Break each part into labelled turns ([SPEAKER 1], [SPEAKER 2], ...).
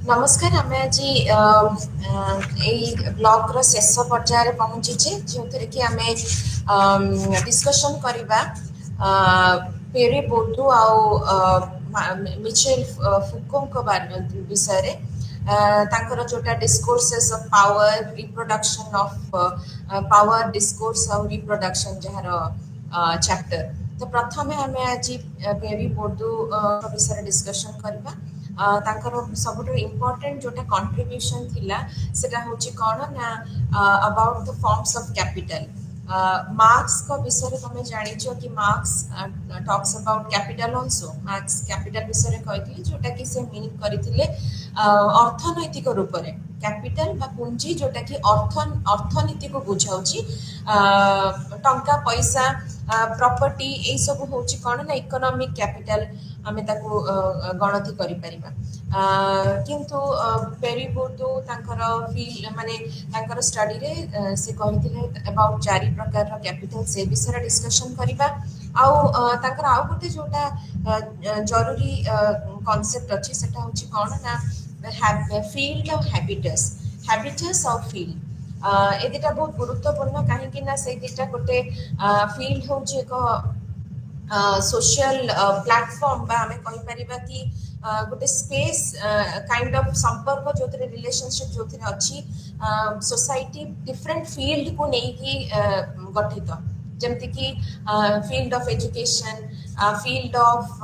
[SPEAKER 1] नमस्कार आम आज ब्लॉग रो शेष पर्यायर पहुँचे जो थे कि आम डिस्कशन करवा पेरी बोर्डू मिचेल फुको विषय तांकर जोटा discourses of power reproduction of power discourse और रिप्रोडक्शन जार चैप्टर तो प्रथमे आम आज पेरी बोर्डू विषय डिस्कशन करवा तांकर सबुठु इम्पोर्टेंट जोटा कंट्रीब्यूशन थिला सेटा होची कोन ना about the forms of capital marks को विषय तुम जानिछो कि marks talks about capital also marks capital विषय कहिथिले जोटा कि से मीनिंग करिथिले अर्थनैतिक रूप रे कैपिटल बा पूंजी जोटा कि अर्थनीति को बुझाउची टंका पैसा प्रॉपर्टी ए सब होची कोन ना इकोनॉमिक कैपिटल आमे ताको गणति करि परिबा किंतु पेरी बोर्डो तांकर फील माने तांकर स्टडी रे से कहिथिले अबाउट चारि प्रकार रो कैपिटल से विषय डिस्कशन करिबा आउ तांकर आउ गोटे जोटा जरूरी कांसेप्ट अछि सेटा होची कोन ना field of habits of field ए दिटा बहुत गुरुत्वपूर्ण काहे कि ना से दिटा गोटे फील्ड होची एक सोशल प्लेटफॉर्म बा हमें कहि परिबा कि गोटे स्पेस काइंड ऑफ संपर्क जो रिलेशनशिप जो अच्छी सोसाइटी डिफरेंट फील्ड को नहीं कि गठित जमती कि field of education field of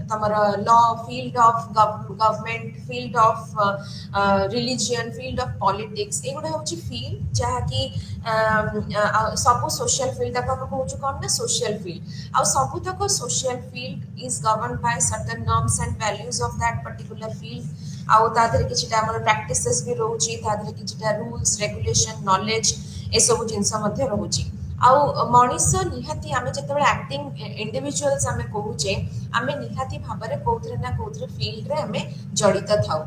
[SPEAKER 1] तमरा law field of government field of religion field of politics एगुड़ा होची फील्ड जहाँ की सब सोशल फील्ड आप कहूँ कौन ना सोशल फील्ड आ सबुतक social field is govern by certain norms and values of that particular field आउ तादरे किछिटा हमर प्रैक्टिसेस भी रहउची तादरे किछिटा रूल्स रेगुलेशन नॉलेज ए सब जिंस मध्ये रहउची आउ मनीष निहाती आमे जतबे एक्टिंग इंडिविजुअल्स आमे कहूचे आमे निहाती भाबरे कोथरे ना कोथरे फील्ड रे आमे जड़ित थाउ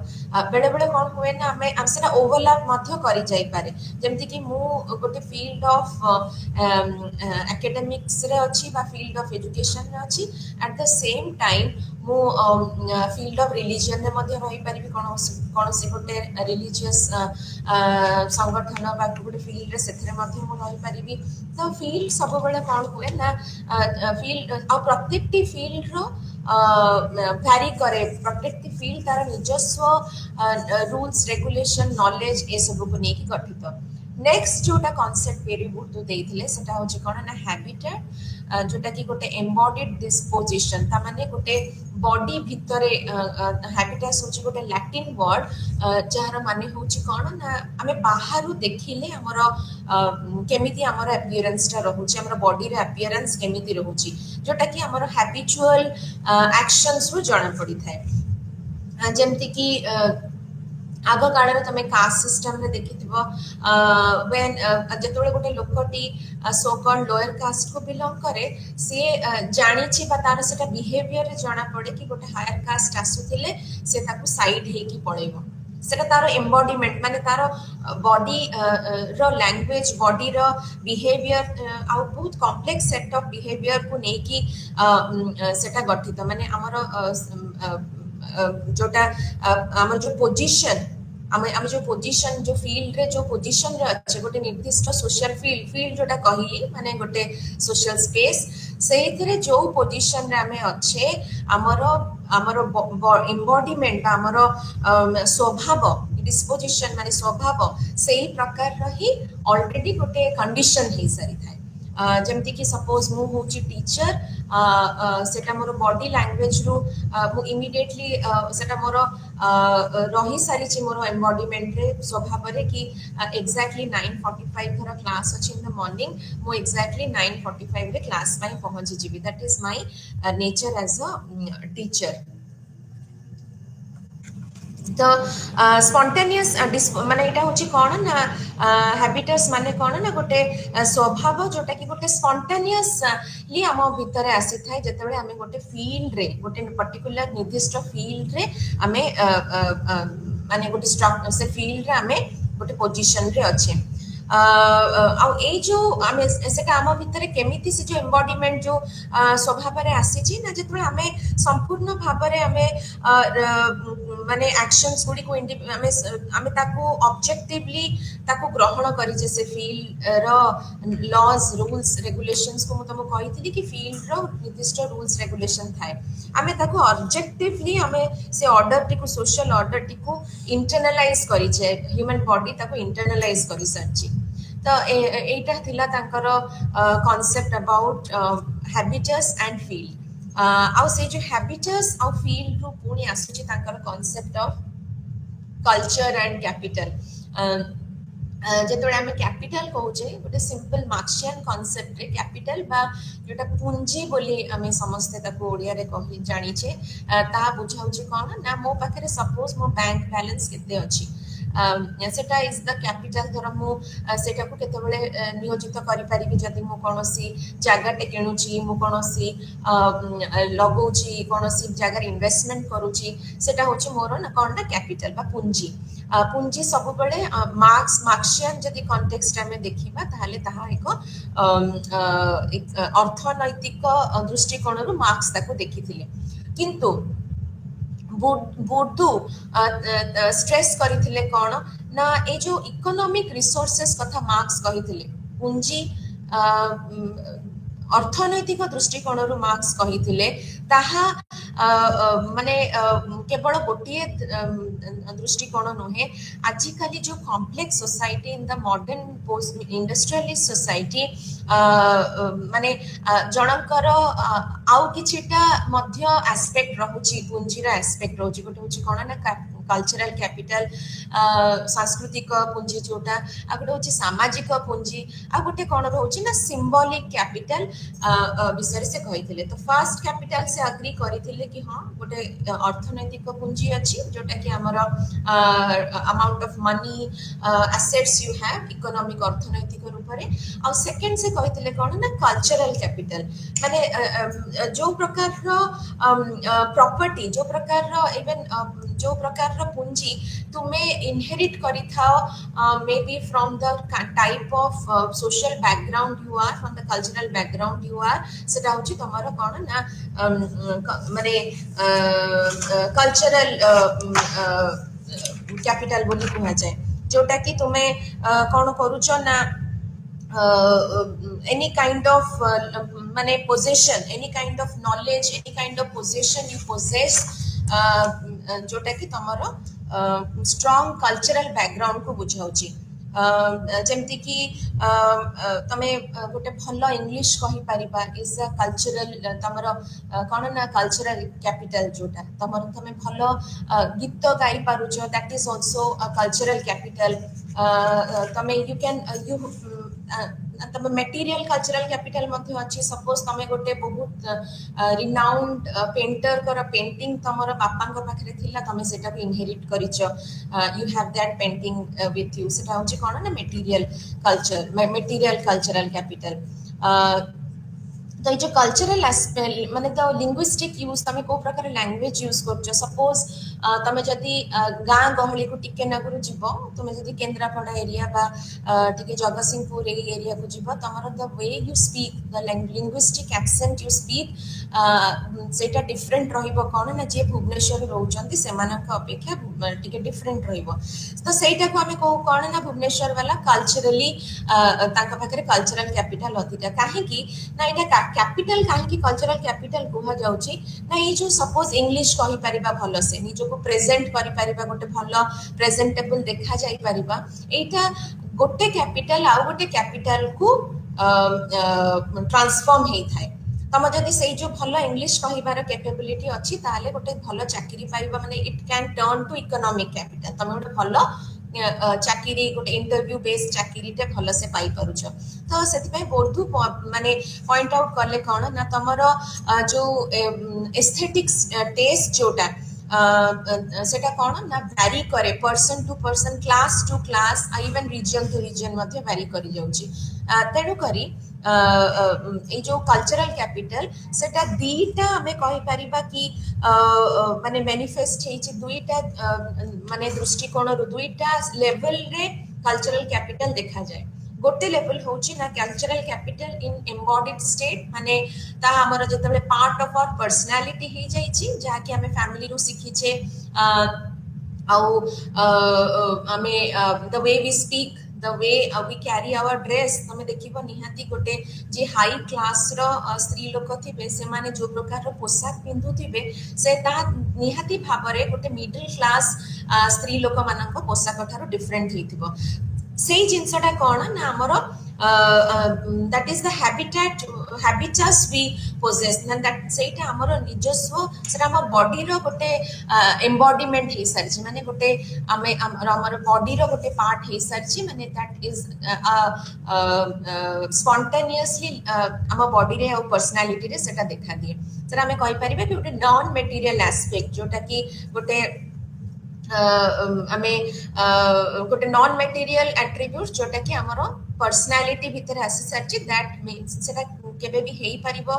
[SPEAKER 1] बेले बेले कोन होए ना आमे सेटा ओवरलैप मध्ये करि जाई पारे जेमति कि मु गोटे फील्ड ऑफ एकेडमिक्स रे अछि बा फील्ड ऑफ एजुकेशन रे अछि एट द सेम टाइम मु फील्ड ऑफ रिलीजन रे मध्ये रहि परिबी कोन से गोटे रिलीजियस संगठन बा गोटे फील्ड रे सेथरे मध्ये मु रहि परिबी तो फील्ड सब बेले कोन हुए ना फील्ड आ प्रत्येक टी फील्ड रो भैरी करे प्रत्येक टी फील्ड तार निजस्व रूल्स रेगुलेशन नॉलेज ए सब को नेकी गठित नेक्स्ट जोटा कांसेप्ट पेरी बोर्डो देइथिले सेटा होची कोन ना हैबिटेट जोटा कि गोटे एम्बॉडीड डिस्पोजिशन ता माने गोटे बॉडी भितरे हैबिटस होची गोटे लैटिन वर्ड जहार माने होची कोन ना हमें बाहरु देखिले हमर केमिति हमर अपीयरेंस ता रहउची हमर बॉडी रे अपीयरेंस केमिति रहउची जोटा कि हमर हैबिचुअल एक्शंस रु जणा पड़ी थाए जेमति कि आग काल में तुम कास्ट सिस्टम रे देखिथिबो व्हेन जतबे गोटे लोकटी सो कॉल्ड लोअर कास्ट को बिलोंग करे से जानि छी बा तार सेटा बिहेवियर रे जाना पड़े कि गोटे हायर कास्ट आसुथिले से ताकू साइड हे की पळेबो सेटा तार एम्बॉडीमेंट माने तार बॉडी रो लैंग्वेज बॉडी रो बिहेवियर आ बहुत कॉम्प्लेक्स सेट ऑफ बिहेवियर को नै कि सेटा गठित माने हमर जोटा हमर जो पोजीशन आम जो पोजीशन जो फील्ड रे जो पोजीशन रे अच्छे गोटे निर्दिष्ट सोशल फील्ड जोटा कहली माने गोटे सोशल स्पेस सेइथिरे जो पोजीशन रे आमे अच्छे हमर एम्बॉडीमेंट हमर स्वभाव डिस्पोजिशन माने स्वभाव सेही प्रकार रही ऑलरेडी गोटे कंडीशन हे सारी थाए जेमति कि सपोज मु होची टीचर सेटा मोर बॉडी लैंग्वेज रु मु इमीडिएटली सेटा मोर रही सारी छी मोर एम्बॉडीमेंट रे स्वभाव रे कि एग्जैक्टली 9:45 घर क्लास अछि इन द मॉर्निंग मु एग्जैक्टली 9:45 रे क्लास पाई पहुंची जीबी that is my nature as a teacher तो स्पॉन्टेनियस माने एटा होची कोन ना हैबिटस माने कोन ना गोटे स्वभाव जोटा कि गोटे स्पॉन्टेनियसली हम भितरे आसी थाए जतबे हमें गोटे फील्ड रे गोटे पर्टिकुलर निर्दिष्ट फील्ड रे हमें माने गोटे से फील्ड रे हमें गोटे पोजीशन रे अच्छे ଆଉ ଏଇ ଯୋଉ ଆମେ ସେଟା ଆମ ଭିତରେ କେମିତି ସେ ଯୋଉ ଏମ୍ବଡିମେଣ୍ଟ ଯୋଉ ସ୍ୱଭାବରେ ଆସିଛି ନା ଯେତେବେଳେ ଆମେ ସମ୍ପୂର୍ଣ୍ଣ ଭାବରେ ଆମେ ମାନେ ଆକ୍ସନ୍ସ ଗୁଡ଼ିକୁ ଆମେ ଆମେ ତାକୁ ଅବଜେକ୍ଟିଭଲି ତାକୁ ଗ୍ରହଣ କରିଛେ ସେ ଫିଲ୍ଡର ଲଜ୍ ରୁଲ୍ସ ରେଗୁଲେସନ୍ସକୁ ମୁଁ ତମକୁ କହିଥିଲି କି ଫିଲ୍ଡର ନିର୍ଦ୍ଦିଷ୍ଟ ରୁଲ୍ସ ରେଗୁଲେସନ୍ ଥାଏ ଆମେ ତାକୁ ଅବଜେକ୍ଟିଭଲି ଆମେ ସେ ଅର୍ଡରଟିକୁ ସୋସିଆଲ ଅର୍ଡରଟିକୁ ଇଣ୍ଟରନାଲାଇଜ କରିଛେ ହ୍ୟୁମାନ୍ ବଡି ତାକୁ ଇଣ୍ଟରନାଲାଇଜ କରିସାରିଛି ତ ଏଇଟା ଥିଲା ତାଙ୍କର କନସେପ୍ଟ अबाउट ହ୍ୟାବିଟସ୍ ଆଣ୍ଡ ଫିଲ୍ଡ ଆଉ ସେଇ ଯୋଉ ହ୍ୟାବିଟସ୍ ଆଉ ଫିଲ୍ଡରୁ ପୁଣି ଆସୁଛି ତାଙ୍କର concept of culture and capital ଯେତେବେଳେ ଆମେ କ୍ୟାପିଟାଲ କହୁଛେ ଗୋଟେ ସିମ୍ପଲ ମାର୍କ୍ସିଆନ କନସେପ୍ଟରେ କ୍ୟାପିଟାଲ ବା ଯୋଉଟା ପୁଞ୍ଜି ବୋଲି ଆମେ ସମସ୍ତେ ତାକୁ ଓଡ଼ିଆରେ କହି ଜାଣିଛେ ତାହା ବୁଝାଉଛି କ'ଣ ନା ମୋ ପାଖରେ ସପୋଜ ମୋ ବ୍ୟାଙ୍କ ବାଲାନ୍ସ କେତେ ଅଛି সেটা ইজ দ্য ক্যাপিটাল ধর মু সেটাকে কেতবে নিয়োজিত করিপারিবি যদি মু কোনসি জায়গাতে কিণুছি মু কোনসি লগাউছি কোনসি জায়গার ইনভেস্টমেন্ট করুছি সেটা হচ্ছে মোর না কোন না ক্যাপিটাল বা পুঞ্জি পুঞ্জি সবুবেলে মার্ক্সিয়ান যদি কনটেক্সট আমি দেখিবা তাহলে তাহা এক অর্থনৈতিক দৃষ্টিকোণରୁ মার্ক্স তাকে দেখিଥିଲେ কিন্তু बुर्दू स्ट्रेस करथिले कोन ना ए जो इकोनॉमिक रिसोर्सेस कथा मार्क्स कहिथिले पूंजी अर्थनैतिक दृष्टिकोणରୁ मार्क्स कहिथिले ताहा माने केवल गोटे दृष्टिकोण नुहे आजिकाली जो complex society in the modern post industrialist society माने जनकर आउ किछिटा मध्य एस्पेक्ट रहुची पूंजीर एस्पेक्ट रहुची गोटे होची कोन ना कल्चरल कैपिटल सांस्कृतिक पुंजी जोटा आ गोटे होची सामाजिक पुंजी आ गोटे कोन रहउची ना सिंबॉलिक कैपिटल विषय से कहिथिले तो फर्स्ट कैपिटल से अग्री करिथिले कि हां गोटे अर्थनैतिक पुंजी अछि जोटा कि हमर amount of money assets you have economic अर्थनैतिक रूप रे आ सेकंड से कहिथिले कोन ना कल्चरल कैपिटल माने जो प्रकार रो प्रॉपर्टी जो प्रकार रो इवन जो प्रकार रो पूंजी तुम्हें इनहेरिट करी थाओ may be from the type of social background you are from the cultural background you are सेटा होची तमरो कोन ना माने कल्चरल कैपिटल बोली कहा जाए जोटा कि तुम्हें कोन करूचो ना any kind of माने possession any kind of knowledge any kind of possession you possess जोटा कि तमरो strong cultural background को बुझाउची जेमती कि तमे गोटे भल इंग्लिश कहि परिबा इज अ कल्चरल तमरो कोन ना कल्चरल कैपिटल जोटा तमरो तमे भल गीत गाई पारुचो that is also a cultural capital तमे यू कैन यू तब मटेरियल कल्चरल कैपिटल मध्ये अछि सपोज तमे गोटे बहुत रिनाउंड पेंटर कर पेंटिंग तमरो बापांग पाखरे थिला तमे सेटा को इनहेरिट करिचो you have that painting with you सेटा होची कोन ना मटेरियल कल्चरल कैपिटल तो जो कल्चरल एस्पेक्ट माने तो लिंग्विस्टिक यूज तमे को प्रकार लैंग्वेज यूज करछो सपोज तमे जदी गां गहली को टिके नगरु जीवो तमे जदी केंद्रापड़ा एरिया बा टिके जगतसिंहपुर एरिया को जीवो तमरो the way you speak the linguistic accent you speak सेटा डिफरेंट रहिबो कोन ना जे भुवनेश्वर रहउचंती सेमानक अपेक्षा टिके डिफरेंट रहिबो तो सेटा को हमें को कोन ना भुवनेश्वर वाला कल्चरली तांका पाखरे कल्चरल कैपिटल अधिका काहे कि ना एटा कैपिटल काहे कि कल्चरल कैपिटल कुहा जाउची ना ये जो सपोज इंग्लिश कहि परिबा भलो से निजो को प्रेजेंट करि परिबा गोटे भलो प्रेजेंटेबल देखा जाई परिबा एटा गोटे कैपिटल आ गोटे कैपिटल को ट्रांसफॉर्म हेई थाए तम जदि से जो भलो इंग्लिश कहिबार कैपेबिलिटी अछि ताले गोटे भलो चाकरी पाइबा माने it can turn to economic capital तम गोटे भलो चाकरी गोटे इंटरव्यू बेस्ड चाकरी टे भलो से पाई परुछ तो सेति पय बोधु माने पॉइंट आउट करले कोन ना तमरो जो एस्थेटिक्स टेस्ट जोटा सेटा कोन ना वैरी करे person to person class to class even region to region मध्ये वैरी करि जाउची तेनु करी ए जो कल्चरल कैपिटल सेटा दीटा हमें कहि परिबा कि माने मैनिफेस्ट हेछि दुईटा माने दृष्टिकोण रु दुईटा लेवल रे कल्चरल कैपिटल देखा जाए गोटे लेवल होची ना cultural capital in embodied state माने ता हमर जतबे पार्ट ऑफ आवर पर्सनालिटी हे जाई छी जहा कि हमें फैमिली रो सीखी छे आउ हमें the way we speak the way we carry our dress तमे देखिबो निहाती गोटे जे हाई क्लास रो स्त्री लोक थिबे से माने जो प्रकार रो पोशाक पिंधु थिबे से ता निहाती भाबरे गोटे मिडिल क्लास स्त्री लोक मानक पोशाक ठारो डिफरेंट हेतिबो सेही जिनसटा कोन ना हमरो that is the habitus we possess and that सेटा हमरो निजस्व सेटा हमर बॉडी रो गोटे एम्बॉडीमेंट हे सरछि माने गोटे हमर बॉडी रो गोटे पार्ट हे सरछि माने दैट इज स्पॉन्टेनियसली हमर बॉडी रे और पर्सनालिटी रे सेटा देखा दिए सेटा हमें कहि परिबे कि गोटे नॉन मटेरियल एस्पेक्ट जोटा कि गोटे आमे गोटे नॉन मटेरियल एट्रिब्यूट जोटा कि हमरो पर्सनालिटी भीतर आसी सरछि दैट मीन्स सेटा केबे भी हेई परिबो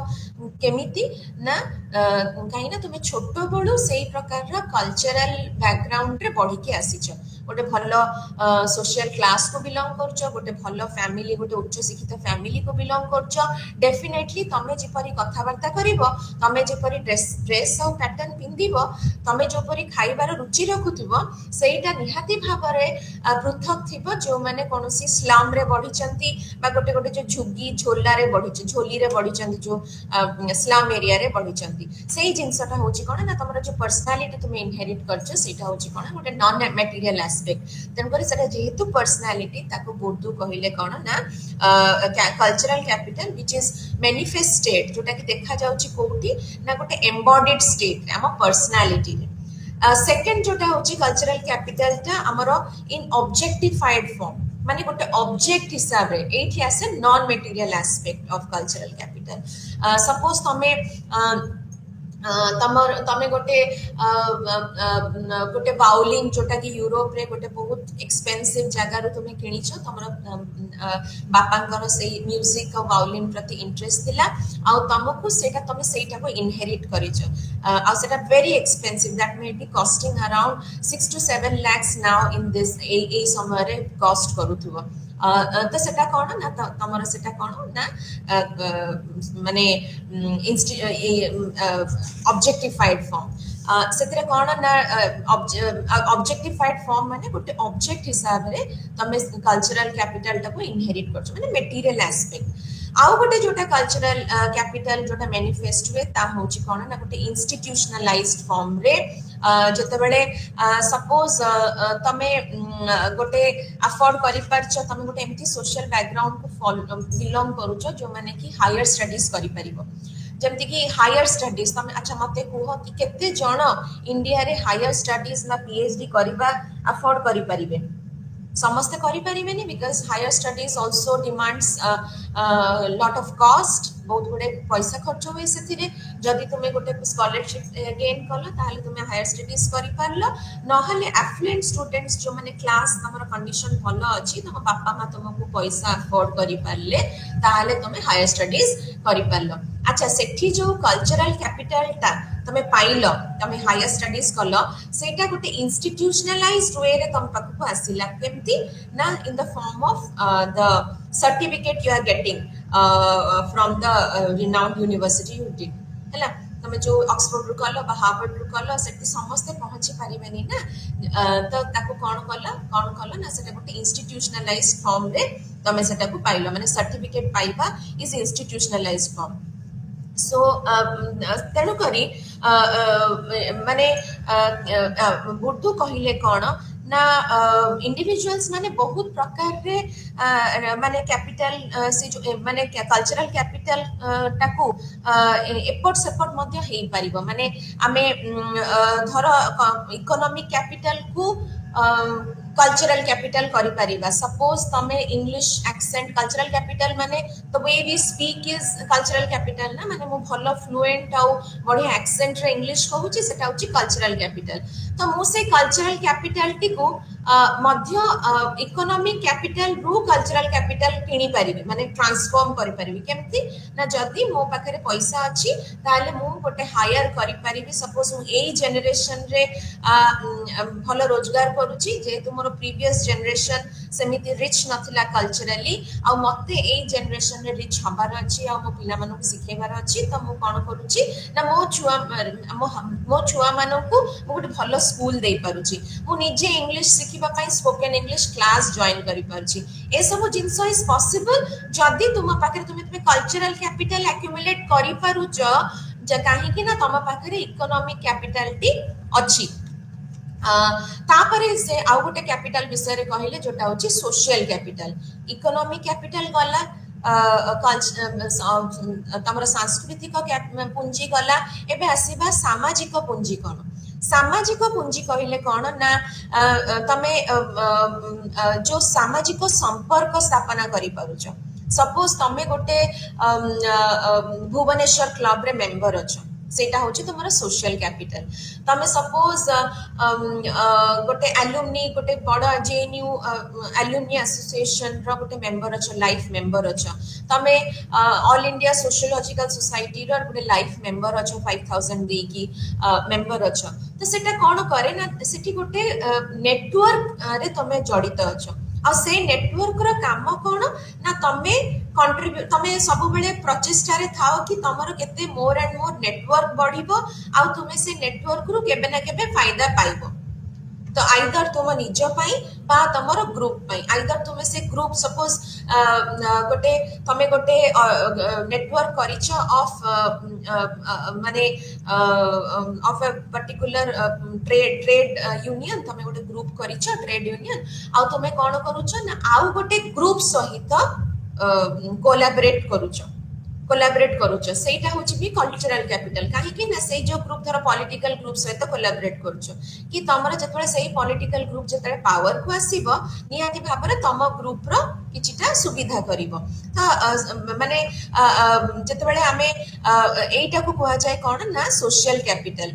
[SPEAKER 1] केमिति ना कहीं ना तुमे छोटो बड़ो सेही प्रकार रो कल्चरल बैकग्राउंड रे पढ़ी के आसीछ गोटे भलो सोशल क्लास को बिलोंग करछो गोटे भलो फैमिली गोटे उच्च शिक्षित फैमिली को बिलोंग करछो डेफिनेटली तमे जेपरी कथा वार्ता करिवो तमे जेपरी ड्रेस और पैटर्न पिंदिबो तमे जेपरी खाइबार रुचि रखुथिबो सेटा निहाती भाबरे पृथक थिबो जो माने कोनोसी स्लम रे बढ़िचंती बा गोटे गोटे जो झुग्गी झोला रे बढ़िछ झोली रे बढ़िचंती जो स्लम एरिया रे बढ़िचंती सेही जिंसटा होची कोन ना तमरा जो पर्सनालिटी तुमे इनहेरिट करछो सेटा होची कोन गोटे नॉन मटेरियल एस्पेक्ट तेनकर सेटा जेहेतु पर्सनालिटी ताको बोर्डू कहिले कोन ना cultural capital which is manifest state जोटा कि देखा जाउची कोठी ना गोटे एम्बॉडीड स्टेट हम पर्सनालिटी सेकंड जोटा होची कल्चरल कैपिटल ता हमरो इन ऑब्जेक्टिफाइड फॉर्म माने गोटे ऑब्जेक्ट हिसाब रे एठी आसे non material aspect of cultural capital suppose तमे तमर तमे गोटे गोटे बाउलिंग जोटा कि यूरोप रे गोटे बहुत एक्सपेंसिव जगह रो तुमे किनिछो तमर बापांकर से म्यूजिक और बाउलिंग प्रति इंटरेस्ट थिला आ तमको सेटा तमे सेटा को इनहेरिट करिछो आ सेटा very expensive that may be costing around 6 to 7 lakhs now in this ए समय रे कॉस्ट करूथुबो तो सेटा कोन ना तमर सेटा कोन ना माने ऑब्जेक्टिफाइड फॉर्म सेतरे कोन ना ऑब्जेक्टिफाइड फॉर्म माने गोटे ऑब्जेक्ट हिसाब रे तमे कल्चरल कैपिटल टा को इनहेरिट करछो माने मटेरियल एस्पेक्ट आउ गोटे जोटा कल्चरल कैपिटल जोटा मैनिफेस्ट हुए ता होची कोन ना गोटे इंस्टीट्यूशनलाइज्ड फॉर्म रे जते बेले सपोज तमे गोटे अफोर्ड करि परछो तमे गोटे एमती सोशल बैकग्राउंड को बिलोंग करूछो जो माने कि हायर स्टडीज करि परिबो जमती कि हायर स्टडीज तमे अच्छा मते कुहो कि केते जण इंडिया रे हायर स्टडीज ना पीएचडी करिबा अफोर्ड करि परिबे समस्त करि परिबेनी because higher studies also demands lot of cost बहुत गुडे पैसा खर्च हुए से जदि तुम्हें गोटे स्कॉलरशिप गेन कल ताहले तुम्हें हायर स्टडीज करि पारलो नहले एफ्लुएंट स्टूडेंट्स जो माने क्लास तमरो कंडीशन भलो अछि तम पापा मा तुमको पैसा अफोर्ड करि पारले ताहले तुम्हें हायर स्टडीज करि पारलो अच्छा सेठी जो कल्चरल कैपिटल ता तमे पाइलो तमे हायर स्टडीज कलो सेटा गोटे इंस्टीट्यूशनलाइज्ड वे रे तम पाखु आसिला केमती ना in the form of the certificate you are getting from the renowned university you did हला तमे जो ऑक्सफोर्ड रु कलो बा हार्वर्ड रु कलो सेठी समस्त पहुंची परिबेनी ना तो ताको कोन कलो ना सेटा गोटे इंस्टीट्यूशनलाइज्ड फॉर्म रे तमे सेटा को पाइलो माने सर्टिफिकेट पाइबा इज इंस्टीट्यूशनलाइज्ड फॉर्म सो तेणु करी माने बुद्धू कहिले कोन ना इंडिविजुअल्स माने बहुत प्रकार रे माने कैपिटल से जो माने कल्चरल कैपिटल टाकू एपोर्ट सपोर्ट मध्य हेई परिबो माने आमे धर इकोनॉमिक कैपिटल को कल्चरल कैपिटल करि परिबा सपोज तमे इंग्लिश एक्सेंट कल्चरल कैपिटल माने the way we speak is cultural capital ना माने मो भलो फ्लुएंट आउ बढ़िया एक्सेंट रे इंग्लिश कहूची सेटा होची कल्चरल कैपिटल तो मो से कल्चरल कैपिटल टी को ମଧ୍ୟ ଇକୋନୋମିକ୍ କ୍ୟାପିଟାଲ ରୁ କଲଚରାଲ କ୍ୟାପିଟାଲ କିଣି ପାରିବି ମାନେ ଟ୍ରାନ୍ସଫର୍ମ କରିପାରିବି କେମିତି ନା ଯଦି ମୋ ପାଖରେ ପଇସା ଅଛି ତାହେଲେ ମୁଁ ଗୋଟେ ହାୟର କରିପାରିବି ସପୋଜ ମୁଁ ଏଇ ଜେନେରେସନରେ ଭଲ ରୋଜଗାର କରୁଛି ଯେହେତୁ ମୋର ପ୍ରିଭିୟସ୍ ଜେନେରେସନ ସେମିତି ରିଚ୍ ନଥିଲା କଲଚରାଲି ଆଉ ମତେ ଏଇ ଜେନେରେସନରେ ରିଚ୍ ହବାର ଅଛି ଆଉ ମୋ ପିଲାମାନଙ୍କୁ ଶିଖେଇବାର ଅଛି ତ ମୁଁ କଣ କରୁଛି ନା ମୋ ଛୁଆମାନଙ୍କୁ ମୁଁ ଗୋଟେ ଭଲ ସ୍କୁଲ ଦେଇପାରୁଛି ମୁଁ ନିଜେ ଇଂଲିଶ ଶିଖିବା ପାଇଁ ସ୍ପୋକେନ୍ ଇଂଲିଶ କ୍ଲାସ୍ ଜଏନ୍ କରିପାରୁଛି ଏସବୁ ଜିନିଷ ଇଜ୍ ପସିବଲ ଯଦି ତୁମ ପାଖରେ ତୁମେ କଲଚରାଲ କ୍ୟାପିଟାଲ ଆକ୍ୟୁମୁଲେଟ୍ କରିପାରୁଛ କାହିଁକି ନା ତମ ପାଖରେ ଇକୋନୋମିକ୍ କ୍ୟାପିଟାଲଟି ଅଛି तापरे से आउ गोटे कैपिटल विषय कहले जोटा होची सोशल कैपिटल इकोनॉमिक कैपिटल गला तमर सांस्कृतिक पुंजी गला एबे आसीबा सामाजिक पुंजी कौन सामाजिक पुंजी कहले कौन ना तमे जो सामाजिक संपर्क स्थापना करि पारुछ सपोज तमे गोटे भुवनेश्वर क्लब रे मेंबर अछ सेटा होची तुम्हारा सोशल कैपिटल तमे सपोज गोटे एलुमनी गोटे बड़ जेएनयू एलुमनी एसोसिएशन रो गोटे मेंबर अच्छा लाइफ मेंबर अच्छा तमे ऑल इंडिया सोशियोलॉजिकल सोसाइटी रो गोटे लाइफ मेंबर अच्छा 5000 दे की मेंबर अच्छा तो सेटा कोन करे ना सेठी गोटे नेटवर्क रे तमे जड़ित अच्छा आ से नेटवर्क रो काम कोन ना तमे कंट्रीब्यूट तमे सब बेले प्रचेष्टा रे थाओ कि तमरो केते मोर एंड मोर नेटवर्क बढ़िबो आ तुमे से नेटवर्क रु केबे ना केबे फायदा पाइबो तो आइदर तुम निज पाई बा तमरो ग्रुप पाई आइदर तुमे से ग्रुप सपोज गोटे तमे गोटे नेटवर्क करिछ ऑफ माने of a particular trade union तमे गोटे ग्रुप करिछ ट्रेड यूनियन आ तुमे कोन करूछ ना आउ गोटे ग्रुप सहित कोलैबोरेट करूछ सेटा होची भी कल्चरल कैपिटल काहे कि ना से जो ग्रुप धर पॉलिटिकल ग्रुप सहित कोलैबोरेट करूछ कि तमरा जतबे सही पॉलिटिकल ग्रुप जतबे पावर को आसीबो नियाति भाबरे तम ग्रुप रो किछिटा सुविधा करिवो तो माने जतबे हमें एटा को कहआ जाय कोन ना सोशल कैपिटल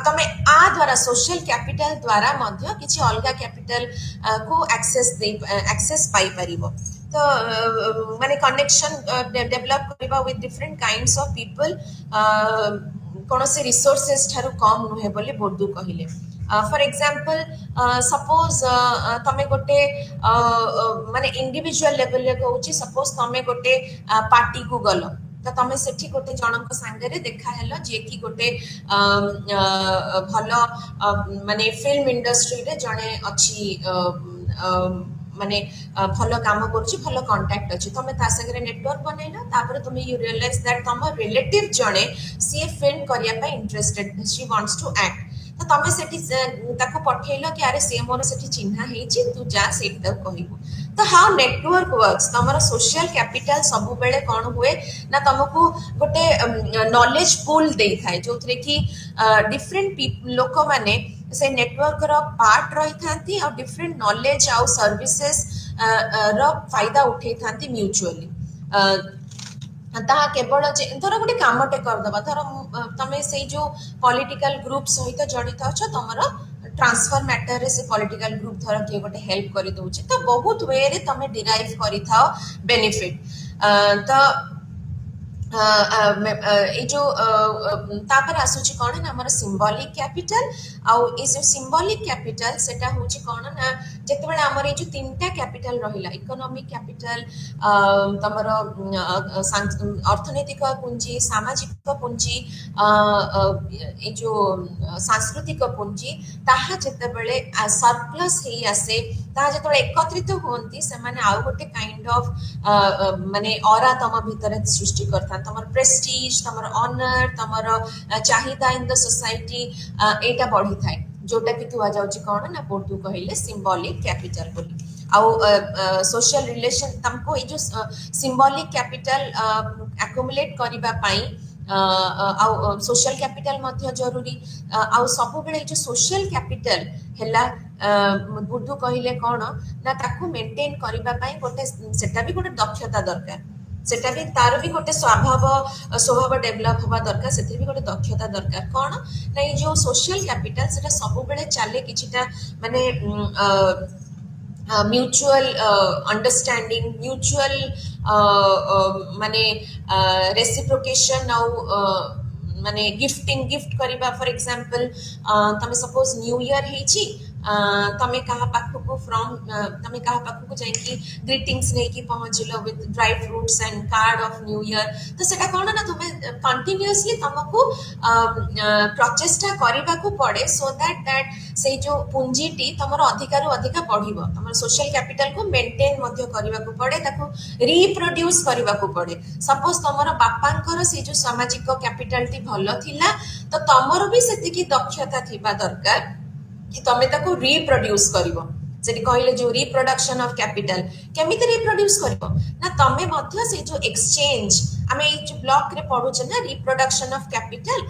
[SPEAKER 1] तमे आ द्वारा सोशल कैपिटल द्वारा मध्य किछि अलगा कैपिटल को एक्सेस पाई परिबो तो माने कनेक्शन डेवलप करबा with different kinds of people कोन से रिसोर्सेस थारु कम नुहे बोली बोर्डू कहिले फॉर एग्जांपल सपोज तमे गोटे माने इंडिविजुअल लेवल रे कहूची सपोज तमे गोटे पार्टी को गलो तो तमे सेठी गोटे जनक संगे देखा हेलो जे कि गोटे भलो माने फिल्म इंडस्ट्री रे जणे अछि माने भलो काम करूची भलो कांटेक्ट अछि तमे ता संगे नेटवर्क बनैला तापर तुमे यू रियलाइज दैट तम रिलेटिव जणे सी फिल्म करिया पे interested she wants to act तो तमे सेठी ताको पठेलो कि अरे से मोर सेठी चिन्हा हेची तू जा सेठी तक कहिबो तो हाउ नेटवर्क वर्क्स तमरा सोशल कैपिटल सब बेले कोन हुए ना तुमको गोटे नॉलेज पूल दे थाए जो थरे कि डिफरेंट लोक माने से नेटवर्क रो पार्ट रही थांती और डिफरेंट नॉलेज आउ सर्विसेज रो फायदा उठे थांती म्यूचुअली ता केवल धर गोटे कामटे करदबा धर तमे से जो पॉलिटिकल ग्रुप सहित जड़ित अछ तमरा ट्रांसफर मैटर रे से पॉलिटिकल ग्रुप धर के गोटे हेल्प करि दउछ तो बहुत वे रे तमे डिराइव करि थाओ बेनिफिट तो ए जो तापर आसुची कोन ना हमर सिंबॉलिक कैपिटल आउ ए जो सिंबॉलिक कैपिटल सेटा होची कोन ना जेतबे हमर ए जो तीनटा कैपिटल रहिला इकोनॉमिक कैपिटल तमर अर्थनैतिक पुंजी सामाजिक पुंजी ए जो सांस्कृतिक पुंजी ताहा जेतबेले सरप्लस हेई आसे ताहा जेतबेले एकत्रित होंती से माने आउ गोटे काइंड ऑफ माने ऑरा तम भीतर सृष्टि करता तमर प्रेस्टीज तमर ऑनर तमर चाहिदा इन द सोसाइटी एटा बढ़ी थाए जोटा कि तुआ जाउची कोन ना बोर्डू कहिले सिंबॉलिक कैपिटल बोली आउ सोशल रिलेशन तमको ए जो सिंबॉलिक कैपिटल एक्युमुलेट करिबा पई आउ सोशल कैपिटल मध्य जरूरी आउ सब बेले जो सोशल कैपिटल हैला बुद्धू कहिले कोन ना ताकू मेंटेन करिबा पई गोटे सेटा भी गोटे दक्षता दरकार सेटा भी तार भी गोटे स्वभाव डेभलप हवा दरकार से भी गोटे दक्षता दरकार कौन ना जो सोशल कैपिटल सेटा सब बेले चले किछिटा माने म्यूचुअल अंडरस्टैंडिंग म्यूचुअल माने रेसिप्रोकेशन माने गिफ्ट करबा फॉर एग्जांपल तमे सपोज न्यू ईयर हेची तमे कहा पाखु को फ्रॉम तमे कहा पाखु को जाई कि ग्रीटिंग्स नै कि पहुंचलो with dry fruits and card of new year तो सेटा कोन ना तुमे कंटीन्यूअसली तुमको प्रचेष्टा करबा को पड़े सो दैट से जो पुंजीटी तमरो अधिकार अधिका बढ़िबो तमरो सोशल कैपिटल को मेंटेन मध्य करबा को पड़े ताको रिप्रोड्यूस करबा को पड़े सपोज तमरो बापांकर से जो सामाजिक कैपिटलटी भलो थिला तो तमरो भी सेति की दक्षता थिबा दरकार कि तमे ताको रिप्रोड्यूस करिवो जेटी कहले जो रिप्रोडक्शन ऑफ कैपिटल केमिति रिप्रोड्यूस करिवो ना तमे मध्य से जो एक्सचेंज आमे ए जो ब्लॉक रे पढु छ ना रिप्रोडक्शन ऑफ कैपिटल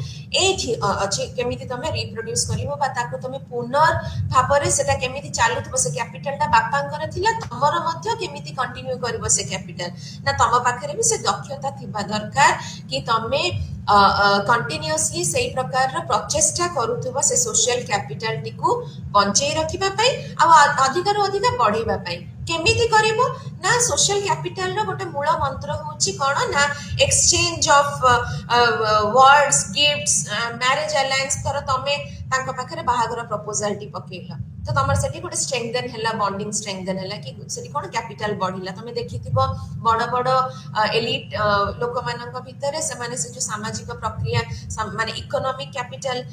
[SPEAKER 1] एठी अछि केमिति तमे रिप्रोड्यूस करिवो बा ताको तमे पुनर भाबरे सेटा केमिति चालुथबो से कैपिटलटा बापांकर थिला तमरो मध्य केमिति कंटिन्यू करिवो से कैपिटल ना तम पाखरे भी से दक्षता थिबा दरकार कि तमे कंटिन्यूअसली से प्रकार प्रचेष्टा करूथबो से सोशल कैपिटल को बंचै रखिबा पई आ अधिकार अधिक बढ़ेबा पई केमिति करिवो ना सोशल कैपिटल रो गोटे मूल मंत्र होची कोन ना exchange of words gifts marriage alliance तर तमे तांका पाखरे बाहागर प्रपोजल टी पकेला तो तमर सेठी गोटे स्ट्रेंथन हैला बॉन्डिंग स्ट्रेंथन हैला कि सेठी कोन कैपिटल बढ़िला तमे देखिथिबो बड़ बड़ एलिट लोक मानक भितरे से माने से जो सामाजिक प्रक्रिया माने इकोनॉमिक कैपिटल